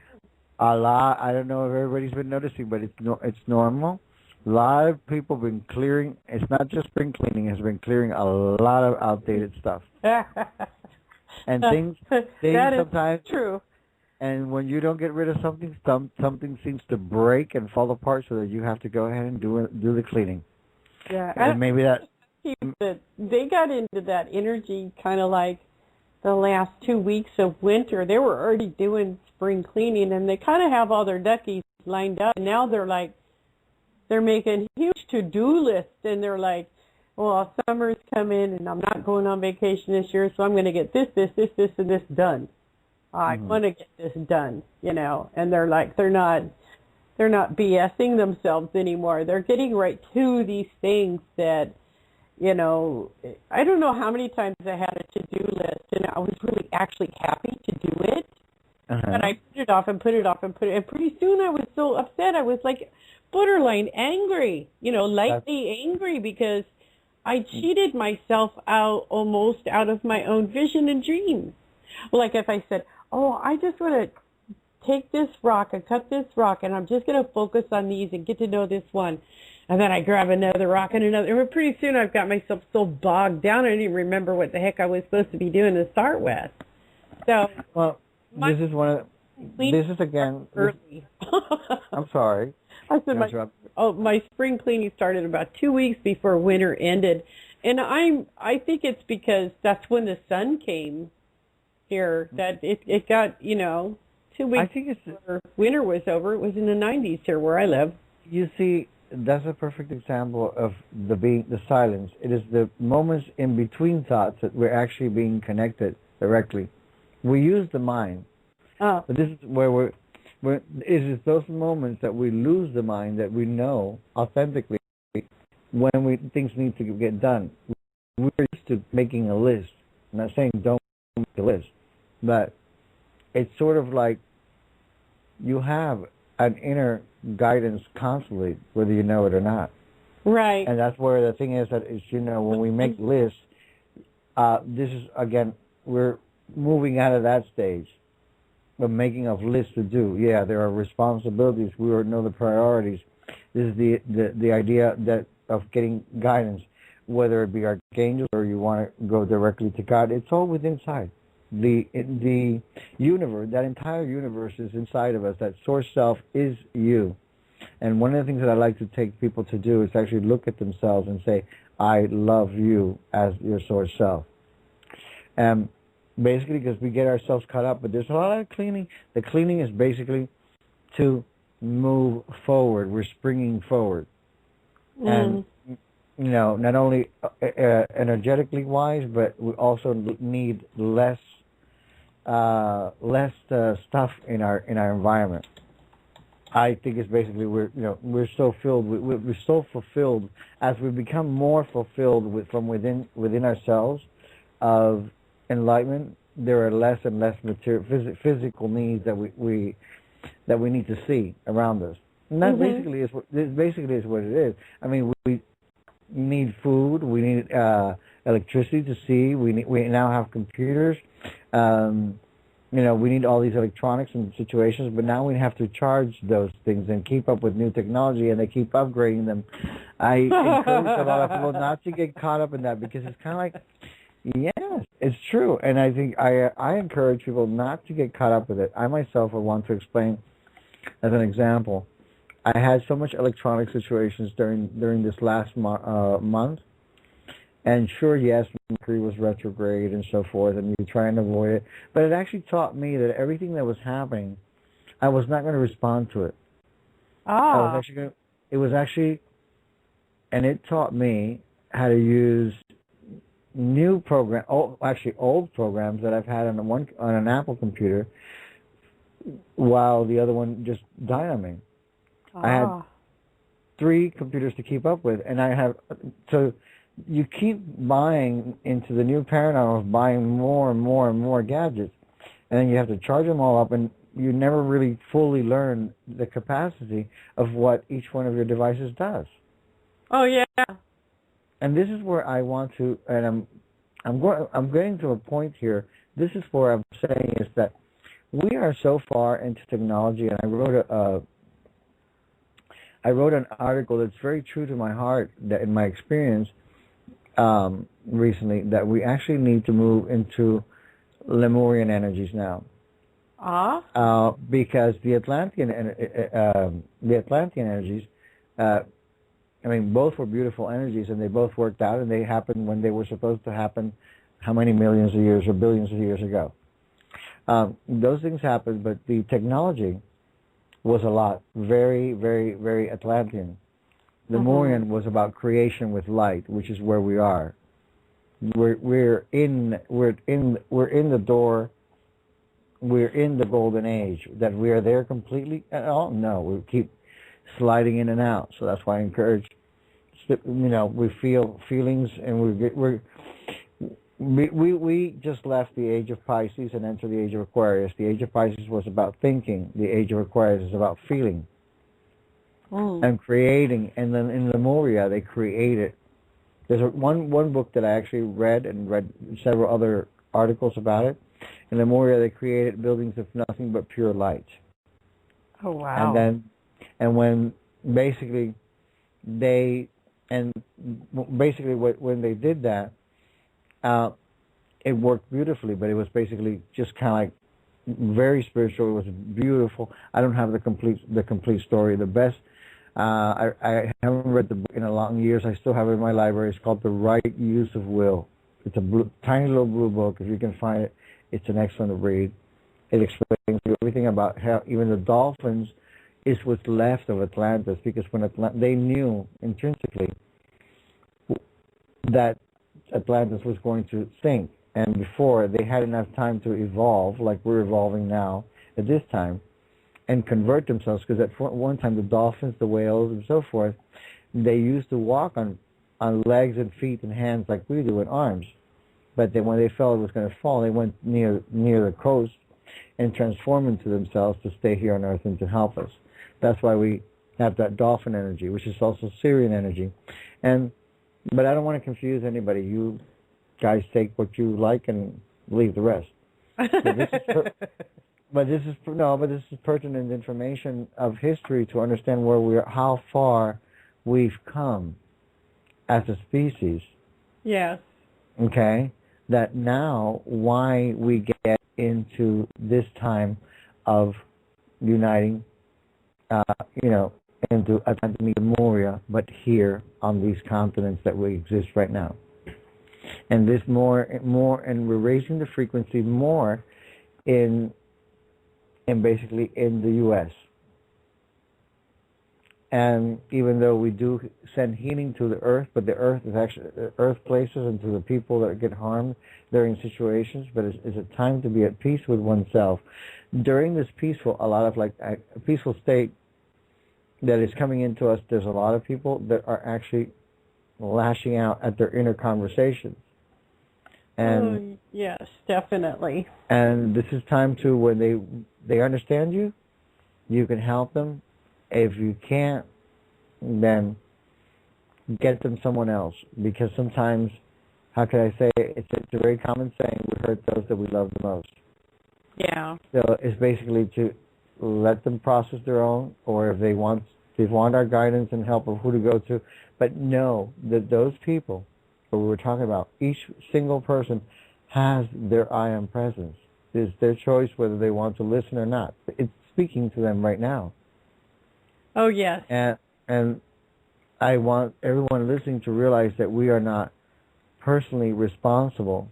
I don't know if everybody's been noticing, but it's normal. A lot of people have been clearing. It's not just spring cleaning. It's been clearing a lot of outdated stuff. And things that sometimes is true. And when you don't get rid of something, something seems to break and fall apart, so that you have to go ahead and do the cleaning. Yeah, and maybe that they got into that energy kind of like the last 2 weeks of winter. They were already doing spring cleaning, and they kind of have all their duckies lined up. And now they're making huge to-do lists, and they're like, well, summer's coming, and I'm not going on vacation this year, so I'm going to get this, and this done. I want to get this done, you know. And they're like, they're not BSing themselves anymore. They're getting right to these things that, you know, I don't know how many times I had a to-do list, and I was really actually happy to do it. But I put it off and put it off and put it, and pretty soon I was so upset. I was like borderline angry, you know, lightly angry, because I cheated myself almost out of my own vision and dreams. Like if I said, oh, I just want to take this rock and cut this rock, and I'm just going to focus on these and get to know this one. And then I grab another rock and another. And pretty soon I've got myself so bogged down I didn't even remember what the heck I was supposed to be doing to start with. So, well, this is again early. I'm sorry. I said my spring cleaning started about 2 weeks before winter ended, and I think it's because that's when the sun came here, that it got, you know, 2 weeks. I think before winter was over. It was in the 90s here where I live. You see, that's a perfect example of the silence. It is the moments in between thoughts that we're actually being connected directly. We use the mind, but this is where it is those moments that we lose the mind, that we know authentically when things need to get done. We're used to making a list. I'm not saying don't make a list, but it's sort of like you have an inner guidance constantly, whether you know it or not. Right. And that's where the thing is that is, when we make lists, this is, again, we're moving out of that stage of making of lists to do. Yeah, there are responsibilities. We know the priorities. This is the idea that of getting guidance, whether it be archangels or you want to go directly to God. It's all within inside. The universe, that entire universe is inside of us. That source self is you. And one of the things that I like to take people to do is actually look at themselves and say, I love you as your source self. Basically, because we get ourselves caught up, but there's a lot of cleaning. The cleaning is basically to move forward. We're springing forward. And, not only energetically wise, but we also need less stuff in our environment. I think it's basically we're so filled, we're so fulfilled as we become more fulfilled from within ourselves of enlightenment. There are less and less material physical needs that we need to see around us, and that basically is what it is. I mean, we need food, we need electricity to see. We now have computers. We need all these electronics and situations, but now we have to charge those things and keep up with new technology, and they keep upgrading them. I encourage a lot of people not to get caught up in that, because it's kind of like, yes, it's true. And I think I encourage people not to get caught up with it. I myself would want to explain, as an example, I had so much electronic situations during this last month. And sure, yes, Mercury was retrograde and so forth, and you try and avoid it. But it actually taught me that everything that was happening, I was not going to respond to it. And it taught me how to use new old programs that I've had on an Apple computer, while the other one just died on me. I had 3 computers to keep up with, and you keep buying into the new paradigm of buying more and more and more gadgets, and then you have to charge them all up, and you never really fully learn the capacity of what each one of your devices does. Oh yeah. And this is where I want to, and I'm getting to a point here. This is where I'm saying is that we are so far into technology, and I wrote an article that's very true to my heart, that in my experience recently, that we actually need to move into Lemurian energies now. Because the Atlantean energies, both were beautiful energies, and they both worked out, and they happened when they were supposed to happen, how many millions of years or billions of years ago. Those things happened, but the technology was a lot, very, very, very Atlantean. Lemurian was about creation with light, which is where we are. We're in the door. We're in the golden age. That we are there completely? Oh no, we keep sliding in and out. So that's why I encourage. We feel feelings, and we just left the age of Pisces and entered the age of Aquarius. The age of Pisces was about thinking. The age of Aquarius is about feeling. And creating. And then in Lemuria, they created. There's one book that I actually read, and read several other articles about it. In Lemuria, they created buildings of nothing but pure light. Oh, wow. And when basically when they did that, it worked beautifully, but it was basically just kind of like very spiritual. It was beautiful. I don't have the complete story. The best, I haven't read the book in a long years. I still have it in my library. It's called The Right Use of Will. It's a tiny little blue book. If you can find it, it's an excellent read. It explains everything about how even the dolphins is what's left of Atlantis, because when they knew intrinsically that Atlantis was going to sink, and before they had enough time to evolve, like we're evolving now at this time, and convert themselves, because at one time the dolphins, the whales, and so forth, they used to walk on legs and feet and hands like we do, and arms. But then when they felt it was going to fall, they went near the coast and transformed into themselves to stay here on Earth and to help us. That's why we have that dolphin energy, which is also Syrian energy. But I don't want to confuse anybody. You guys take what you like and leave the rest. But this is pertinent information of history to understand how far we've come as a species. Yes. Okay? That now why we get into this time of uniting, into Atlantic Moria, but here on these continents that we exist right now. And this more, and we're raising the frequency more in basically in the U.S. And even though we do send healing to the earth, but the earth is actually earth places and to the people that get harmed during situations, but it's a time to be at peace with oneself. During this peaceful state that is coming into us, there's a lot of people that are actually lashing out at their inner conversations. And yes, definitely. And this is time to, when they understand you, you can help them. If you can't, then get them someone else. Because sometimes, how can I say, it's a very common saying, we hurt those that we love the most. Yeah. So it's basically to let them process their own, or if they want our guidance and help of who to go to. But know that those people that we were talking about, each single person has their I am presence. It's their choice whether they want to listen or not. It's speaking to them right now. Oh, yes. And I want everyone listening to realize that we are not personally responsible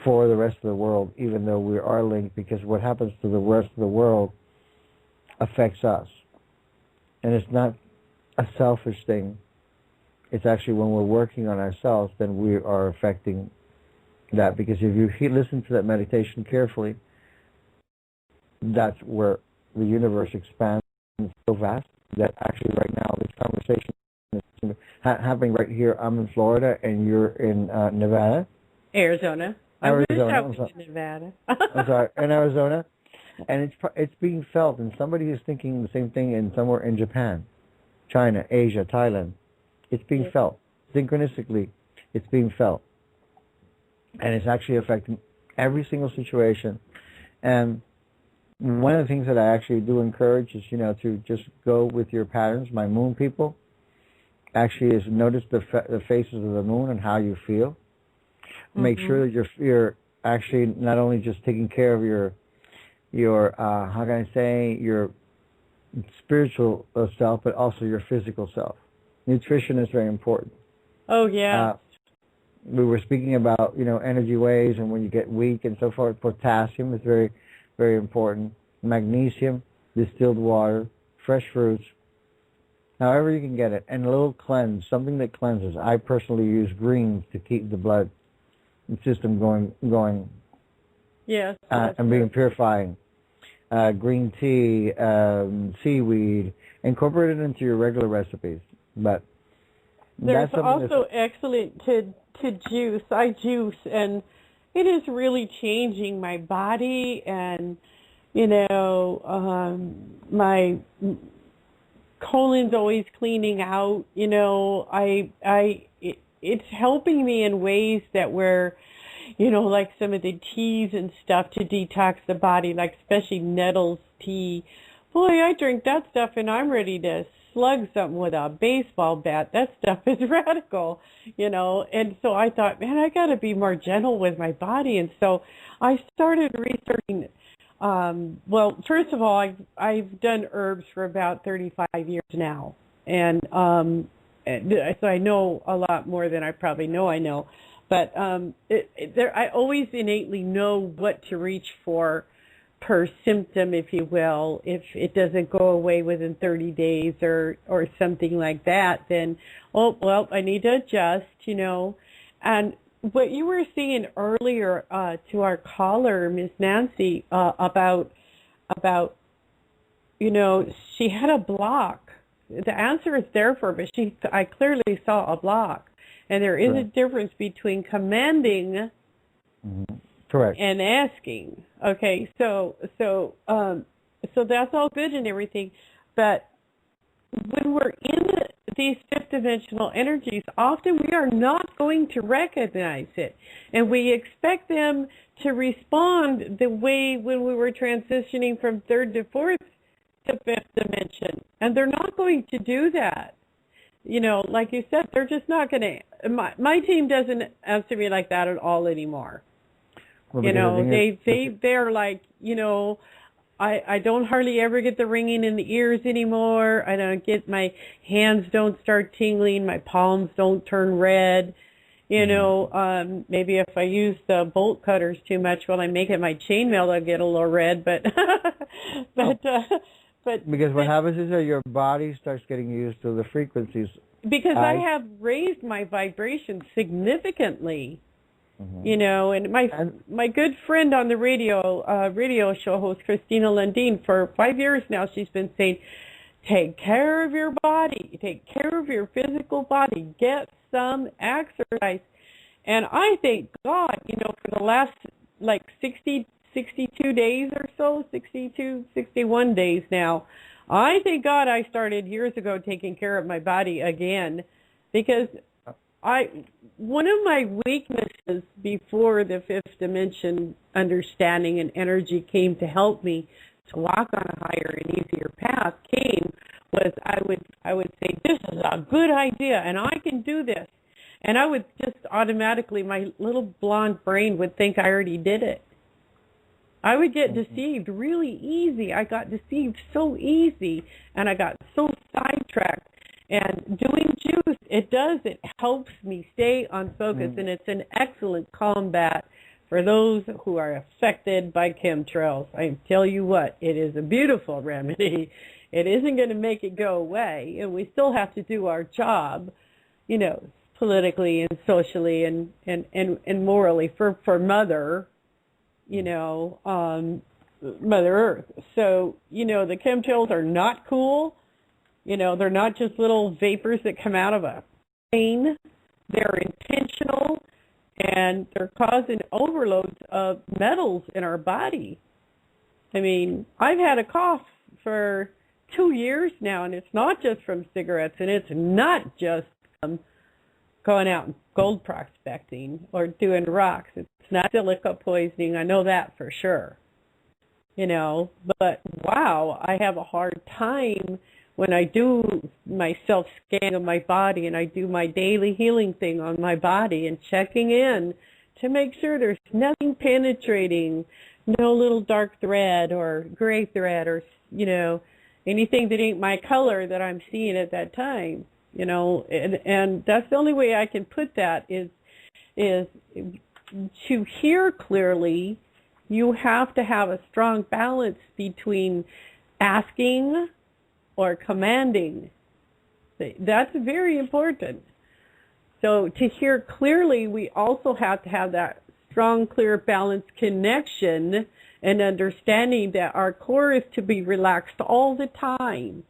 for the rest of the world, even though we are linked, because what happens to the rest of the world affects us. And it's not a selfish thing. It's actually when we're working on ourselves, then we are affecting that. Because if you listen to that meditation carefully, that's where the universe expands so vast that actually right now this conversation is happening right here. I'm in Florida and you're in Nevada. Arizona. Arizona. I'm sorry. Nevada. I'm sorry, in Arizona. And it's being felt, and somebody is thinking the same thing in somewhere in Japan, China, Asia, Thailand. It's being felt. Synchronistically, it's being felt. And it's actually affecting every single situation. And one of the things that I actually do encourage is, to just go with your patterns. My moon people actually is notice the faces of the moon and how you feel. Make sure that you're actually not only just taking care of your how can I say, your spiritual self, but also your physical self. Nutrition is very important. Oh, yeah. We were speaking about, energy waves and when you get weak and so forth. Potassium is very, very important. Magnesium, distilled water, fresh fruits, however you can get it. And a little cleanse, something that cleanses. I personally use greens to keep the blood system going. Yes. And being purifying. Green tea, seaweed, incorporate it into your regular recipes. But there's also excellent to juice. I juice, and it is really changing my body, and my colon's always cleaning out. It's helping me in ways that were, like some of the teas and stuff to detox the body, like especially nettles tea. Boy, I drink that stuff and I'm ready to slug something with a baseball bat. That stuff is radical, And so I thought, man, I got to be more gentle with my body. And so I started researching. Well, first of all, I've done herbs for about 35 years now. And so I know a lot more than I probably know I know. But I always innately know what to reach for per symptom, if you will. If it doesn't go away within 30 days or something like that, then, I need to adjust, And what you were saying earlier to our caller, Miss Nancy, about she had a block. The answer is there for her, but I clearly saw a block. And there is a difference between commanding correct and asking. Okay, so that's all good and everything. But when we're in these fifth dimensional energies, often we are not going to recognize it. And we expect them to respond the way when we were transitioning from third to fourth to fifth dimension. And they're not going to do that. You know, like you said, they're just not going to. My team doesn't answer me like that at all anymore. Well, you know, they're like, you know, I don't hardly ever get the ringing in the ears anymore. I don't get, my hands don't start tingling. My palms don't turn red. You know, maybe if I use the bolt cutters too much while I'm making my chainmail, I'll get a little red. But because what happens is that your body starts getting used to the frequencies. Because I have raised my vibration significantly. You know, and my good friend on the radio show host, Christina Lundin, for 5 years now, she's been saying, take care of your body, take care of your physical body, get some exercise. And I thank God, you know, for the last like 62 days or so, 61 days now, I thank God I started years ago taking care of my body again, because one of my weaknesses before the fifth dimension understanding and energy came to help me to walk on a higher and easier path was I would say, this is a good idea and I can do this. And I would just automatically, my little blonde brain would think I already did it. I would get deceived really easy. I got deceived so easy, and I got so sidetracked. And doing juice, it helps me stay on focus, and it's an excellent combat for those who are affected by chemtrails. I tell you what, it is a beautiful remedy. It isn't going to make it go away, and we still have to do our job, you know, politically and socially and morally for Mother, you know, Mother Earth. So, you know, the chemtrails are not cool. You know, they're not just little vapors that come out of a plane. They're intentional, and they're causing overloads of metals in our body. I mean, I've had a cough for 2 years now, and it's not just from cigarettes, and it's not just going out and gold prospecting or doing rocks. It's not silica poisoning. I know that for sure. You know, but wow, I have a hard time when I do my self-scan of my body and I do my daily healing thing on my body and checking in to make sure there's nothing penetrating, no little dark thread or gray thread or, you know, anything that ain't my color that I'm seeing at that time, you know, and that's the only way I can put that is to hear clearly. You have to have a strong balance between asking or commanding. That's very important. So to hear clearly, we also have to have that strong, clear, balanced connection and understanding that our core is to be relaxed all the time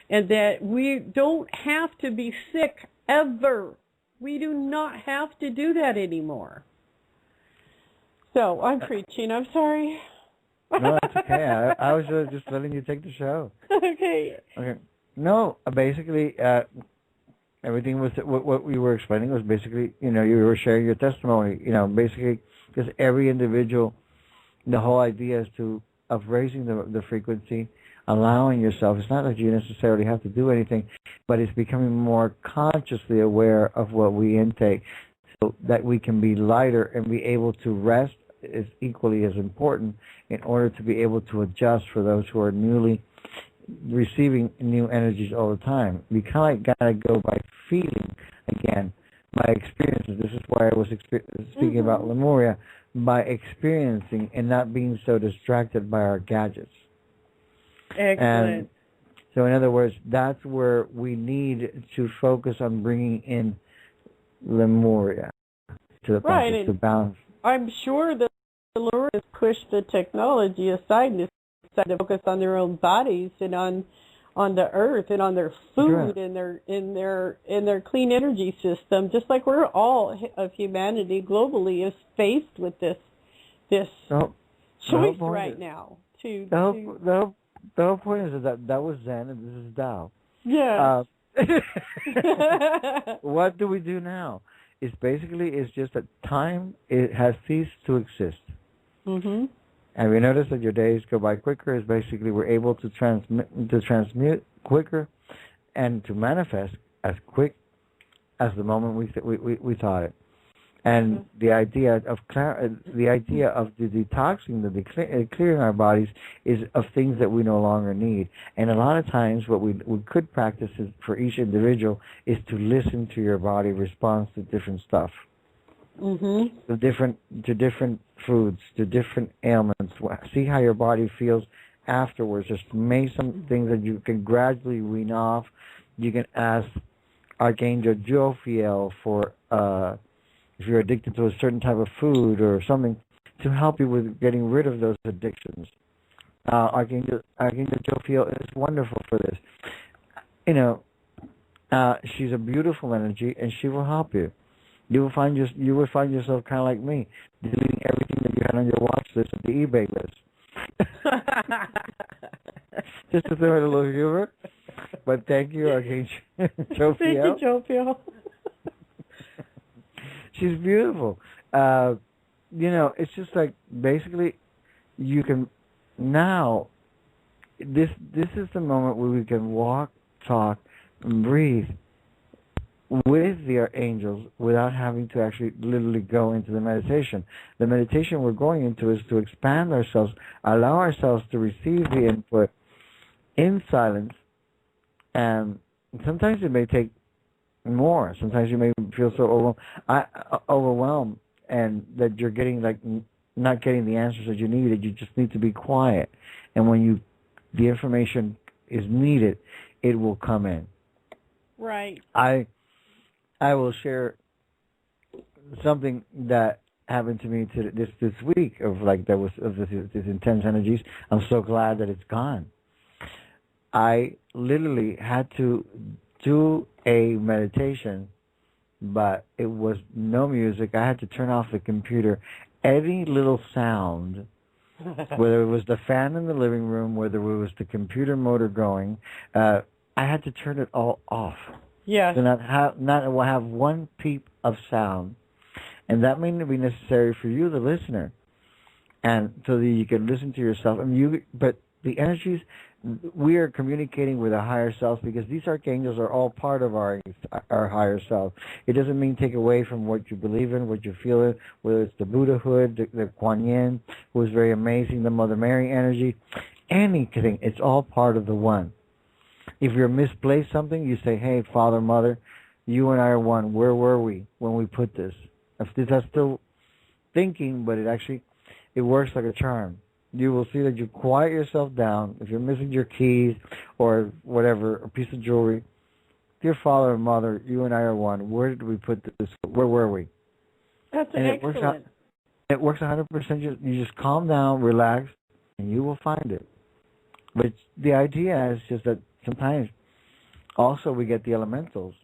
and that we don't have to be sick ever. We do not have to do that anymore. So I'm preaching. I'm sorry. No, that's okay. I was just letting you take the show. Okay. Okay. No, basically, everything was what we were explaining was basically, you know, you were sharing your testimony. You know, basically, because every individual, the whole idea is of raising the frequency, allowing yourself. It's not that you necessarily have to do anything, but it's becoming more consciously aware of what we intake, so that we can be lighter and be able to rest is equally as important in order to be able to adjust for those who are newly receiving new energies all the time. We kind of got to go by feeling again, by experiences. This is why I was speaking about Lemuria, by experiencing and not being so distracted by our gadgets. Excellent. And so in other words, that's where we need to focus on bringing in Lemuria to the process, to balance. I'm sure that the Lord has pushed the technology aside and decided to focus on their own bodies and on the earth and on their food and their clean energy system. Just like we're all of humanity globally is faced with this choice right now. The whole The whole point is that was Zen and this is Tao. Yeah. What do we do now? It's just that time it has ceased to exist. Mm-hmm. Have you noticed that your days go by quicker? Is basically we're able to transmute quicker and to manifest as quick as the moment we thought it. And the idea of the detoxing, the clearing our bodies, is of things that we no longer need. And a lot of times, what we could practice is, for each individual, is to listen to your body response to different stuff, to different foods, to different ailments. See how your body feels afterwards. Just make some things that you can gradually wean off. You can ask Archangel Jophiel for. If you're addicted to a certain type of food or something, to help you with getting rid of those addictions. Archangel Jophiel is wonderful for this. She's a beautiful energy, and she will help you. You will find yourself kind of like me, deleting everything that you had on your watch list and the eBay list. Just to throw in a little humor. But thank you, Archangel Jophiel. Thank you, Jophiel. She's beautiful. It's just like basically you can now. This is the moment where we can walk, talk, and breathe with the angels without having to actually literally go into the meditation. The meditation we're going into is to expand ourselves, allow ourselves to receive the input in silence, and sometimes it may take more. Sometimes you may feel so overwhelmed, and that you're getting not getting the answers that you need. That you just need to be quiet, and when the information is needed, it will come in. Right. I will share something that happened to me this week of this intense energies. I'm so glad that it's gone. I literally had to do a meditation, but it was no music. I had to turn off the computer. Any little sound, whether it was the fan in the living room, whether it was the computer motor going, I had to turn it all off. Yeah. To not have one peep of sound, and that may not be necessary for you, the listener, and so that you can listen to yourself. But the energies. We are communicating with our higher selves because these archangels are all part of our higher self. It doesn't mean take away from what you believe in, what you feel in, whether it's the Buddhahood, the Kuan Yin, who is very amazing, the Mother Mary energy, anything. It's all part of the one. If you're misplaced something, you say, hey, Father, Mother, you and I are one. Where were we when we put this? That's still thinking, but it works like a charm. You will see that you quiet yourself down. If you're missing your keys or whatever, a piece of jewelry, dear Father and Mother, you and I are one. Where did we put this? Where were we? That's excellent. It works 100%. You just calm down, relax, and you will find it. But the idea is just that sometimes also we get the elementals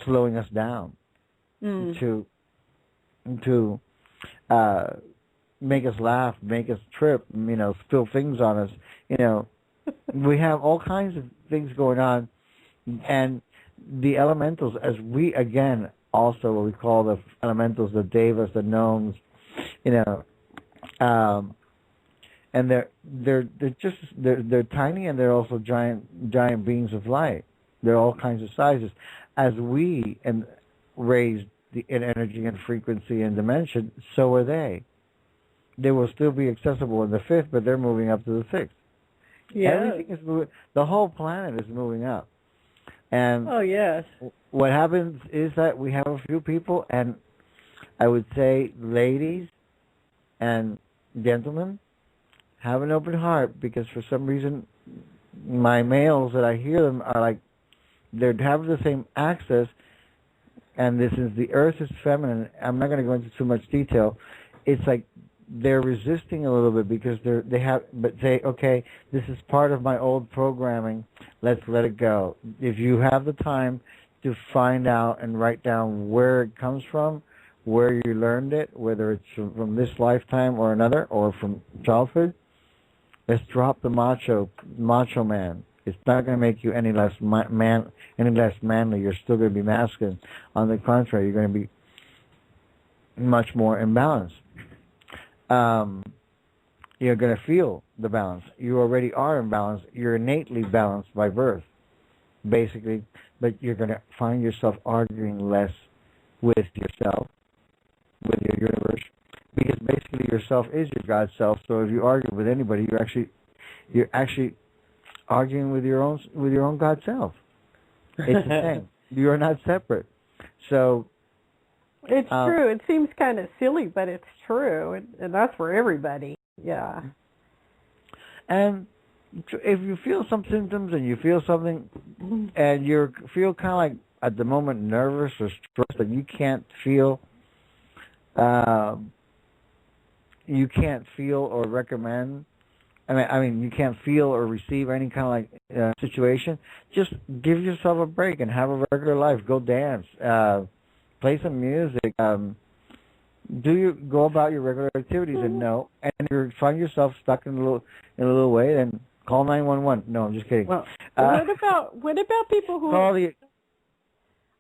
slowing us down to make us laugh, make us trip, spill things on us. We have all kinds of things going on. And the elementals, as we, again, also what we call the elementals, the devas, the gnomes, and they're tiny, and they're also giant beings of light. They're all kinds of sizes. As we raise in energy and frequency and dimension, so are they. They will still be accessible in the fifth, but they're moving up to the sixth. Yeah. Everything is moving. The whole planet is moving up. And oh, yes. What happens is that we have a few people, and I would say ladies and gentlemen, have an open heart, because for some reason my males that I hear them are like, they have the same access, and this is the earth is feminine. I'm not going to go into too much detail. It's like they're resisting a little bit because but say, okay, this is part of my old programming. Let's let it go. If you have the time to find out and write down where it comes from, where you learned it, whether it's from this lifetime or another, or from childhood, Let's drop the macho man. It's not going to make you any less manly. You're still going to be masculine. On the contrary, you're going to be much more imbalanced. You're going to feel the balance. You already are imbalanced. You're innately balanced by birth, basically. But you're going to find yourself arguing less with yourself, with your universe, because basically yourself is your God self. So if you argue with anybody, you're actually arguing with your own God self. It's the same. You are not separate. So it's true. It seems kind of silly, but it's true, and that's for everybody. Yeah. And if you feel some symptoms and you feel something, and you feel kind of like at the moment nervous or stressed, that you can't feel or recommend. I mean, you can't feel or receive any kind of like situation. Just give yourself a break and have a regular life. Go dance, play some music. Go about your regular activities, and if you find yourself stuck in a little way, then call 911. No, I'm just kidding. Well, what about people who call the?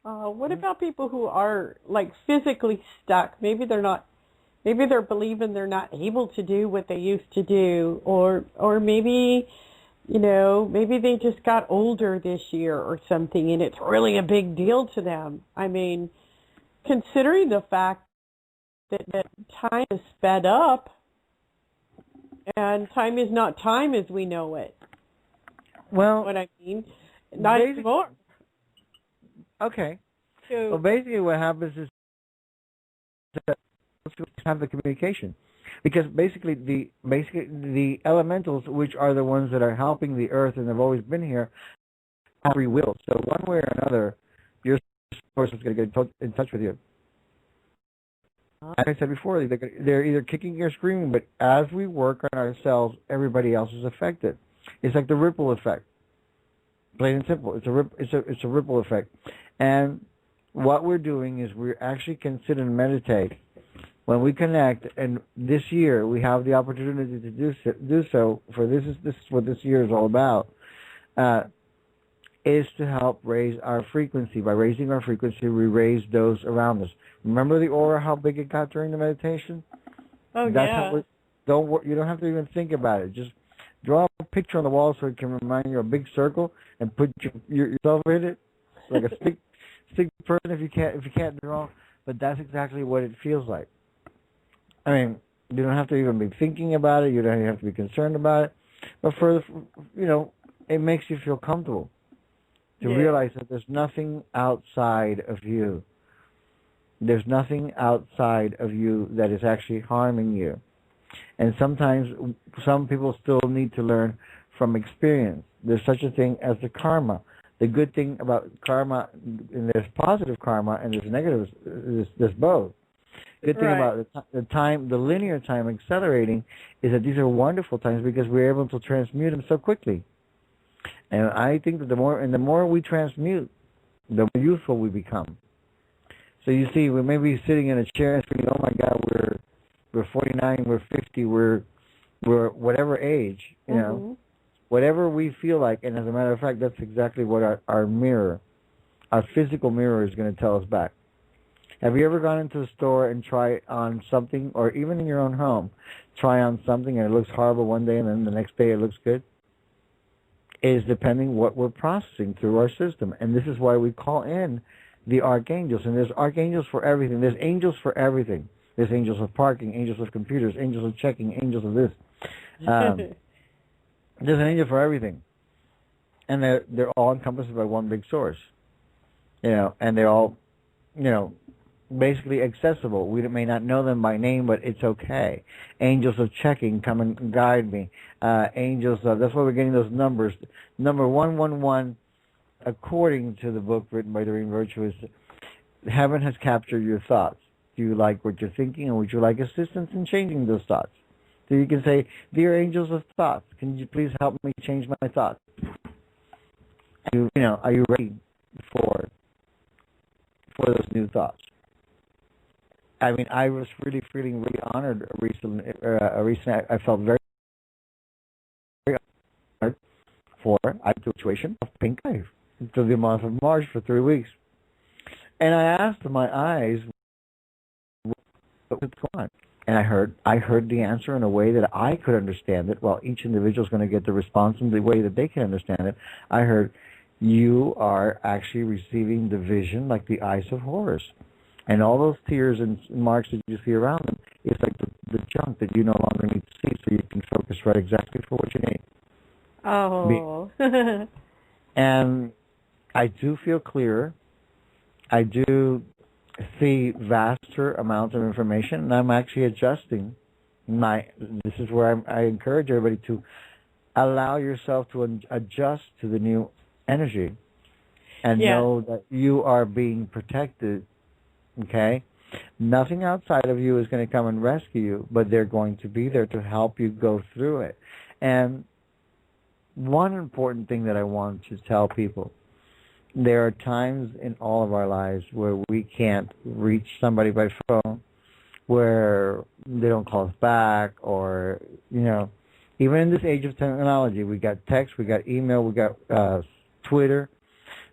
What about people who are like physically stuck? Maybe they're believing they're not able to do what they used to do, or maybe, maybe they just got older this year or something, and it's really a big deal to them. I mean, considering the fact that time is sped up, and time is not time as we know it. Well, what I mean, not anymore. Okay. So, well, basically, what happens is that have the communication, because basically the elementals, which are the ones that are helping the earth and have always been here, have free will. So one way or another, your source is going to get in touch with you. Like I said before, they're either kicking or screaming, but as we work on ourselves, everybody else is affected. It's like the ripple effect. Plain and simple. It's a ripple effect. And what we're doing is we're actually considering meditate. When we connect, and this year we have the opportunity to do so. For this is what this year is all about. Is to help raise our frequency. By raising our frequency, we raise those around us. Remember the aura, how big it got during the meditation? Oh, that's yeah. You don't have to even think about it. Just draw a picture on the wall so it can remind you of a big circle, and put yourself in it, like a stick person if you can't draw. But that's exactly what it feels like. I mean, you don't have to even be thinking about it. You don't have to be concerned about it. But it makes you feel comfortable to realize that there's nothing outside of you. There's nothing outside of you that is actually harming you. And sometimes some people still need to learn from experience. There's such a thing as the karma. The good thing about karma, and there's positive karma and there's negative, there's both. Good thing about the linear time accelerating is that these are wonderful times because we're able to transmute them so quickly. And I think that the more we transmute, the more youthful we become. So you see, we may be sitting in a chair and thinking, "Oh my God, we're 49, we're 50, we're whatever age, whatever we feel like." And as a matter of fact, that's exactly what our mirror, our physical mirror, is going to tell us back. Have you ever gone into a store and try on something, or even in your own home, try on something and it looks horrible one day and then the next day it looks good? It is depending what we're processing through our system. And this is why we call in the archangels. And there's archangels for everything. There's angels for everything. There's angels of parking, angels of computers, angels of checking, angels of this. There's an angel for everything. And they're all encompassed by one big source. And they're all, basically accessible. We may not know them by name, but it's okay. Angels of checking, come and guide me. Angels, that's why we're getting those numbers. Number 111, according to the book written by Doreen Virtue, is heaven has captured your thoughts. Do you like what you're thinking, or would you like assistance in changing those thoughts? So you can say, "Dear angels of thoughts, can you please help me change my thoughts?" Are you ready for those new thoughts? I mean, I was really feeling really honored recently. I felt very for a situation of pink eye until the month of March for 3 weeks. And I asked my eyes, what's going on? And I heard the answer in a way that I could understand it, while each individual is going to get the response in the way that they can understand it. I heard, you are actually receiving the vision like the eyes of Horus. And all those tears and marks that you see around them, it's like the junk that you no longer need to see, so you can focus right exactly for what you need. Oh. And I do feel clearer. I do see vaster amounts of information, and I'm actually adjusting this is where I encourage everybody to allow yourself to adjust to the new energy and know that you are being protected, okay? Nothing outside of you is going to come and rescue you, but they're going to be there to help you go through it. And one important thing that I want to tell people, there are times in all of our lives where we can't reach somebody by phone, where they don't call us back, or, even in this age of technology, we got text, we got email, we got Twitter,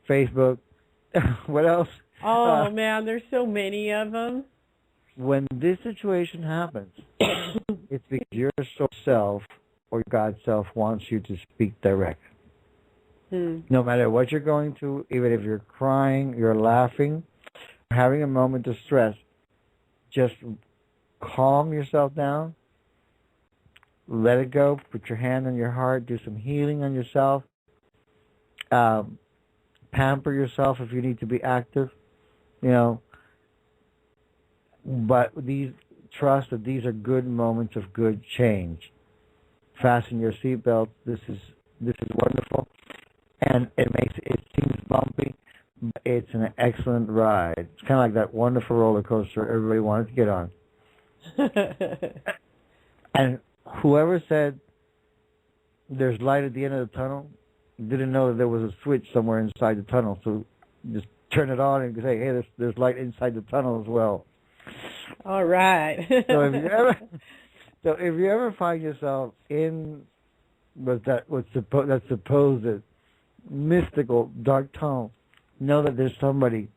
Facebook. What else? Oh, man, there's so many of them. When this situation happens, it's because your soul self or God self wants you to speak direct. No matter what you're going through, even if you're crying, you're laughing, having a moment of stress, just calm yourself down, let it go, put your hand on your heart, do some healing on yourself, pamper yourself if you need to be active, but trust that these are good moments of good change. Fasten your seatbelt. This is wonderful. And it seems bumpy, but it's an excellent ride. It's kind of like that wonderful roller coaster everybody wanted to get on. And whoever said there's light at the end of the tunnel didn't know that there was a switch somewhere inside the tunnel. So just turn it on and say, hey, there's light inside the tunnel as well. All right. So if you ever find yourself in that supposed mystical dark tunnel, know that there's somebody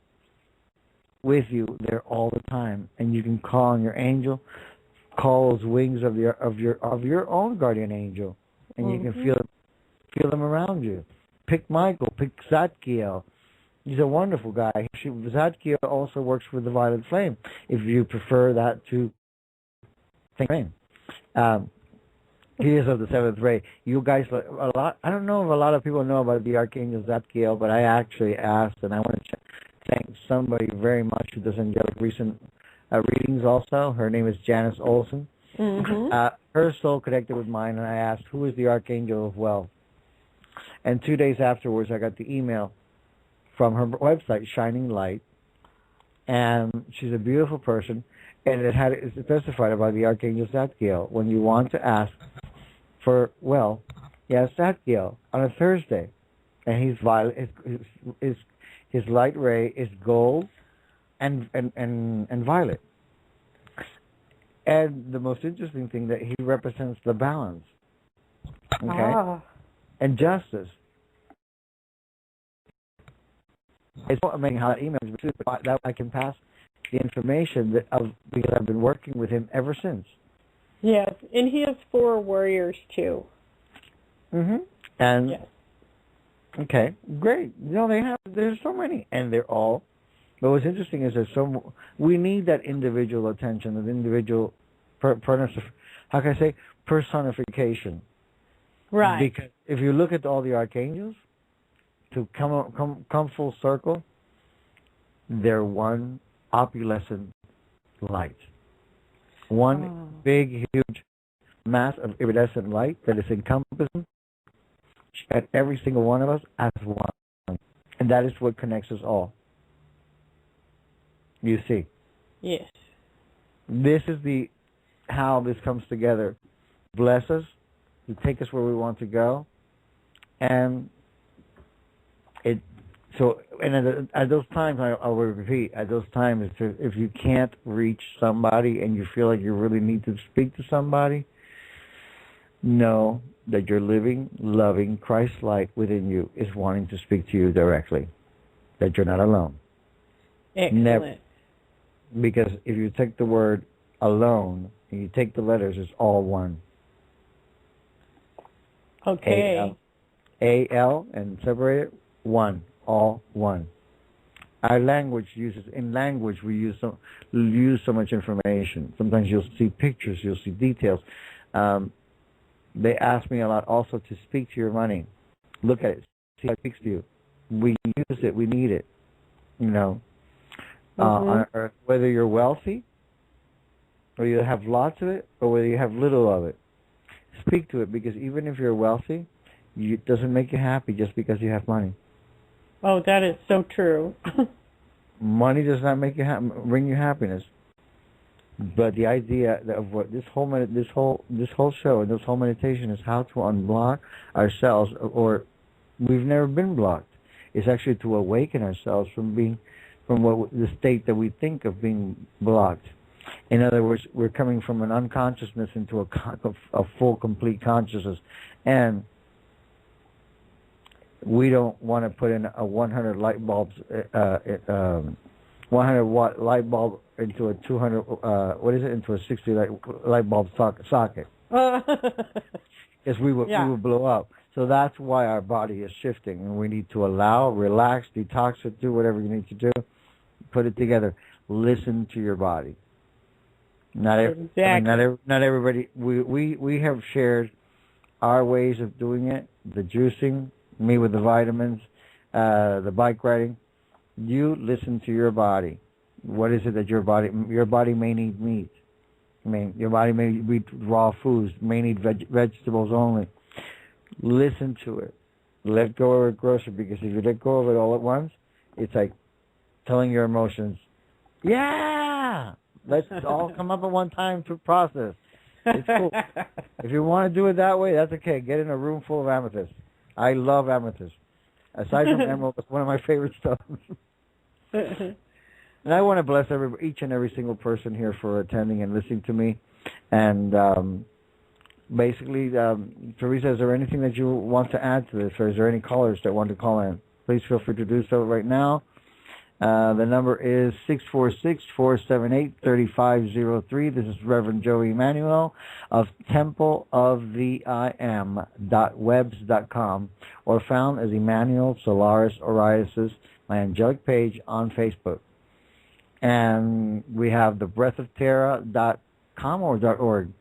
with you there all the time, and you can call on your angel, call those wings of your own guardian angel, and you can feel them around you. Pick Michael, pick Zadkiel. He's a wonderful guy. Zadkiel also works with the violet flame, if you prefer that to flame. He is of the seventh ray. You guys, I don't know if a lot of people know about the Archangel Zadkiel, but I actually asked, and I want to thank somebody very much who does angelic recent readings also. Her name is Janice Olson. Her soul connected with mine, and I asked, who is the Archangel of Wealth? And 2 days afterwards, I got the email from her website, Shining Light, and she's a beautiful person, and it's specified about the Archangel Zadkiel. When you want to ask for, Zadkiel on a Thursday, and he's violet. His light ray is gold and violet. And the most interesting thing, that he represents the balance, okay, and justice. It's amazing how that email is received, but that I can pass the information because I've been working with him ever since. Yes, and he has 4 warriors too. And okay, great. There's so many, and they're all. But what's interesting is we need that individual attention, that individual personification. Right. Because if you look at all the archangels, to come full circle, they're one opulent light. One big, huge mass of iridescent light that is encompassing at every single one of us as one. And that is what connects us all. You see? Yes. This is how this comes together. Bless us, to take us where we want to go, and at those times, I will repeat, at those times, if you can't reach somebody and you feel like you really need to speak to somebody, know that your living, loving Christ light within you is wanting to speak to you directly. That you're not alone. Excellent. Never. Because if you take the word alone and you take the letters, it's all one. Okay. A-L and separate it, one, all one. Our language we use so much information. Sometimes you'll see pictures, you'll see details. They ask me a lot also to speak to your money. Look at it, see how it speaks to you. We use it, we need it. You know, on Earth, whether you're wealthy, or you have lots of it, or whether you have little of it, speak to it, because even if you're wealthy, it doesn't make you happy just because you have money. Oh, that is so true. Money does not make you bring you happiness. But the idea of what this whole show and this whole meditation is how to unblock ourselves, or we've never been blocked. It's actually to awaken ourselves from the state that we think of being blocked. In other words, we're coming from an unconsciousness into a full, complete consciousness, and we don't want to put in a 100 light bulbs, 100 watt light bulb into a 200 into a 60 light bulb socket. Because we would blow up. So that's why our body is shifting, and we need to allow, relax, detox it, do whatever you need to do, put it together. Listen to your body. Not everybody. We have shared our ways of doing it. The juicing, me with the vitamins, the bike riding. You listen to your body. What is it that your body may need meat? I mean, your body may eat raw foods, may need vegetables only. Listen to it. Let go of it grocery, because if you let go of it all at once, it's like telling your emotions, yeah, let's all come up at one time to process. It's cool. If you want to do it that way, that's okay. Get in a room full of amethyst. I love amethyst. Aside from emerald, it's one of my favorite stones. And I want to bless each and every single person here for attending and listening to me. And basically, Teresa, is there anything that you want to add to this, or is there any callers that want to call in? Please feel free to do so right now. The number is 646-478-3503. This is Reverend Joey Emanuel of templeoftheiam.webs.com, or found as Emmanuel Solaris Oriasis, my angelic page on Facebook. And we have the breathofterra.com or .org?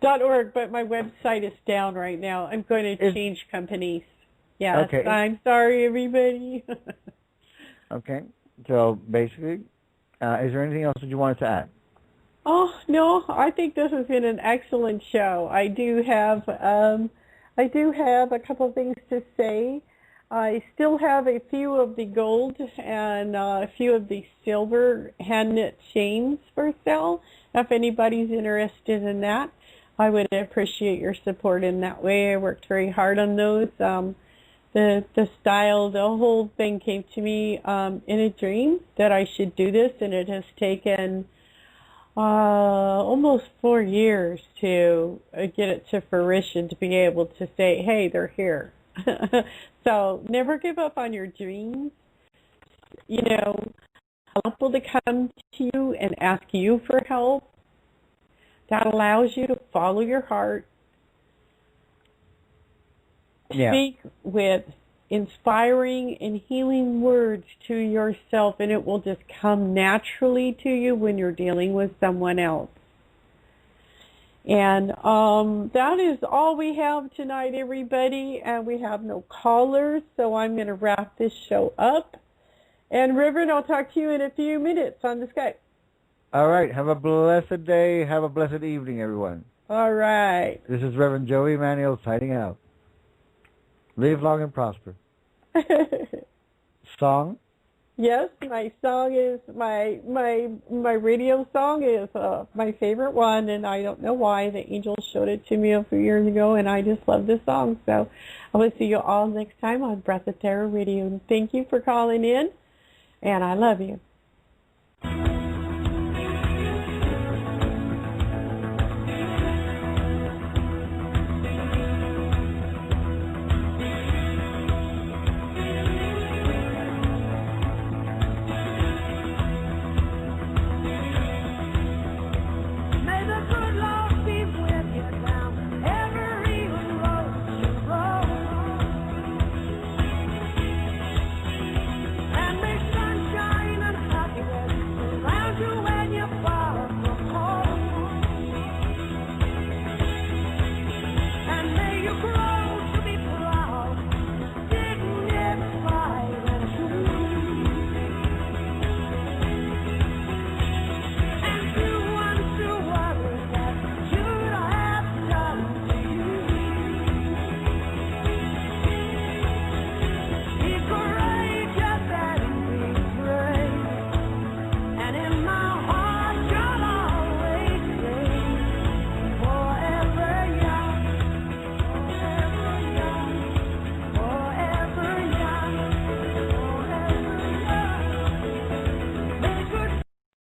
.org, but my website is down right now. I'm going to change companies. Yes, okay. I'm sorry, everybody. Okay, so basically, is there anything else that you wanted to add? Oh, no, I think this has been an excellent show. I do have a couple of things to say. I still have a few of the gold and a few of the silver hand-knit chains for sale. If anybody's interested in that, I would appreciate your support in that way. I worked very hard on those. The style, the whole thing came to me in a dream that I should do this, and it has taken almost 4 years to get it to fruition, to be able to say, hey, they're here. So never give up on your dreams. You know, allow people to come to you and ask you for help. That allows you to follow your heart. Yeah. Speak with inspiring and healing words to yourself, and it will just come naturally to you when you're dealing with someone else. And that is all we have tonight, everybody, and we have no callers, so I'm going to wrap this show up. And Reverend, I'll talk to you in a few minutes on the Skype. All right. Have a blessed day. Have a blessed evening, everyone. All right. This is Reverend Joey Emanuel signing out. Live long and prosper. Song? Yes, my song is my radio song is my favorite one, and I don't know why. The angels showed it to me a few years ago, and I just love this song. So I will see you all next time on Breath of Terra Radio. And thank you for calling in, and I love you.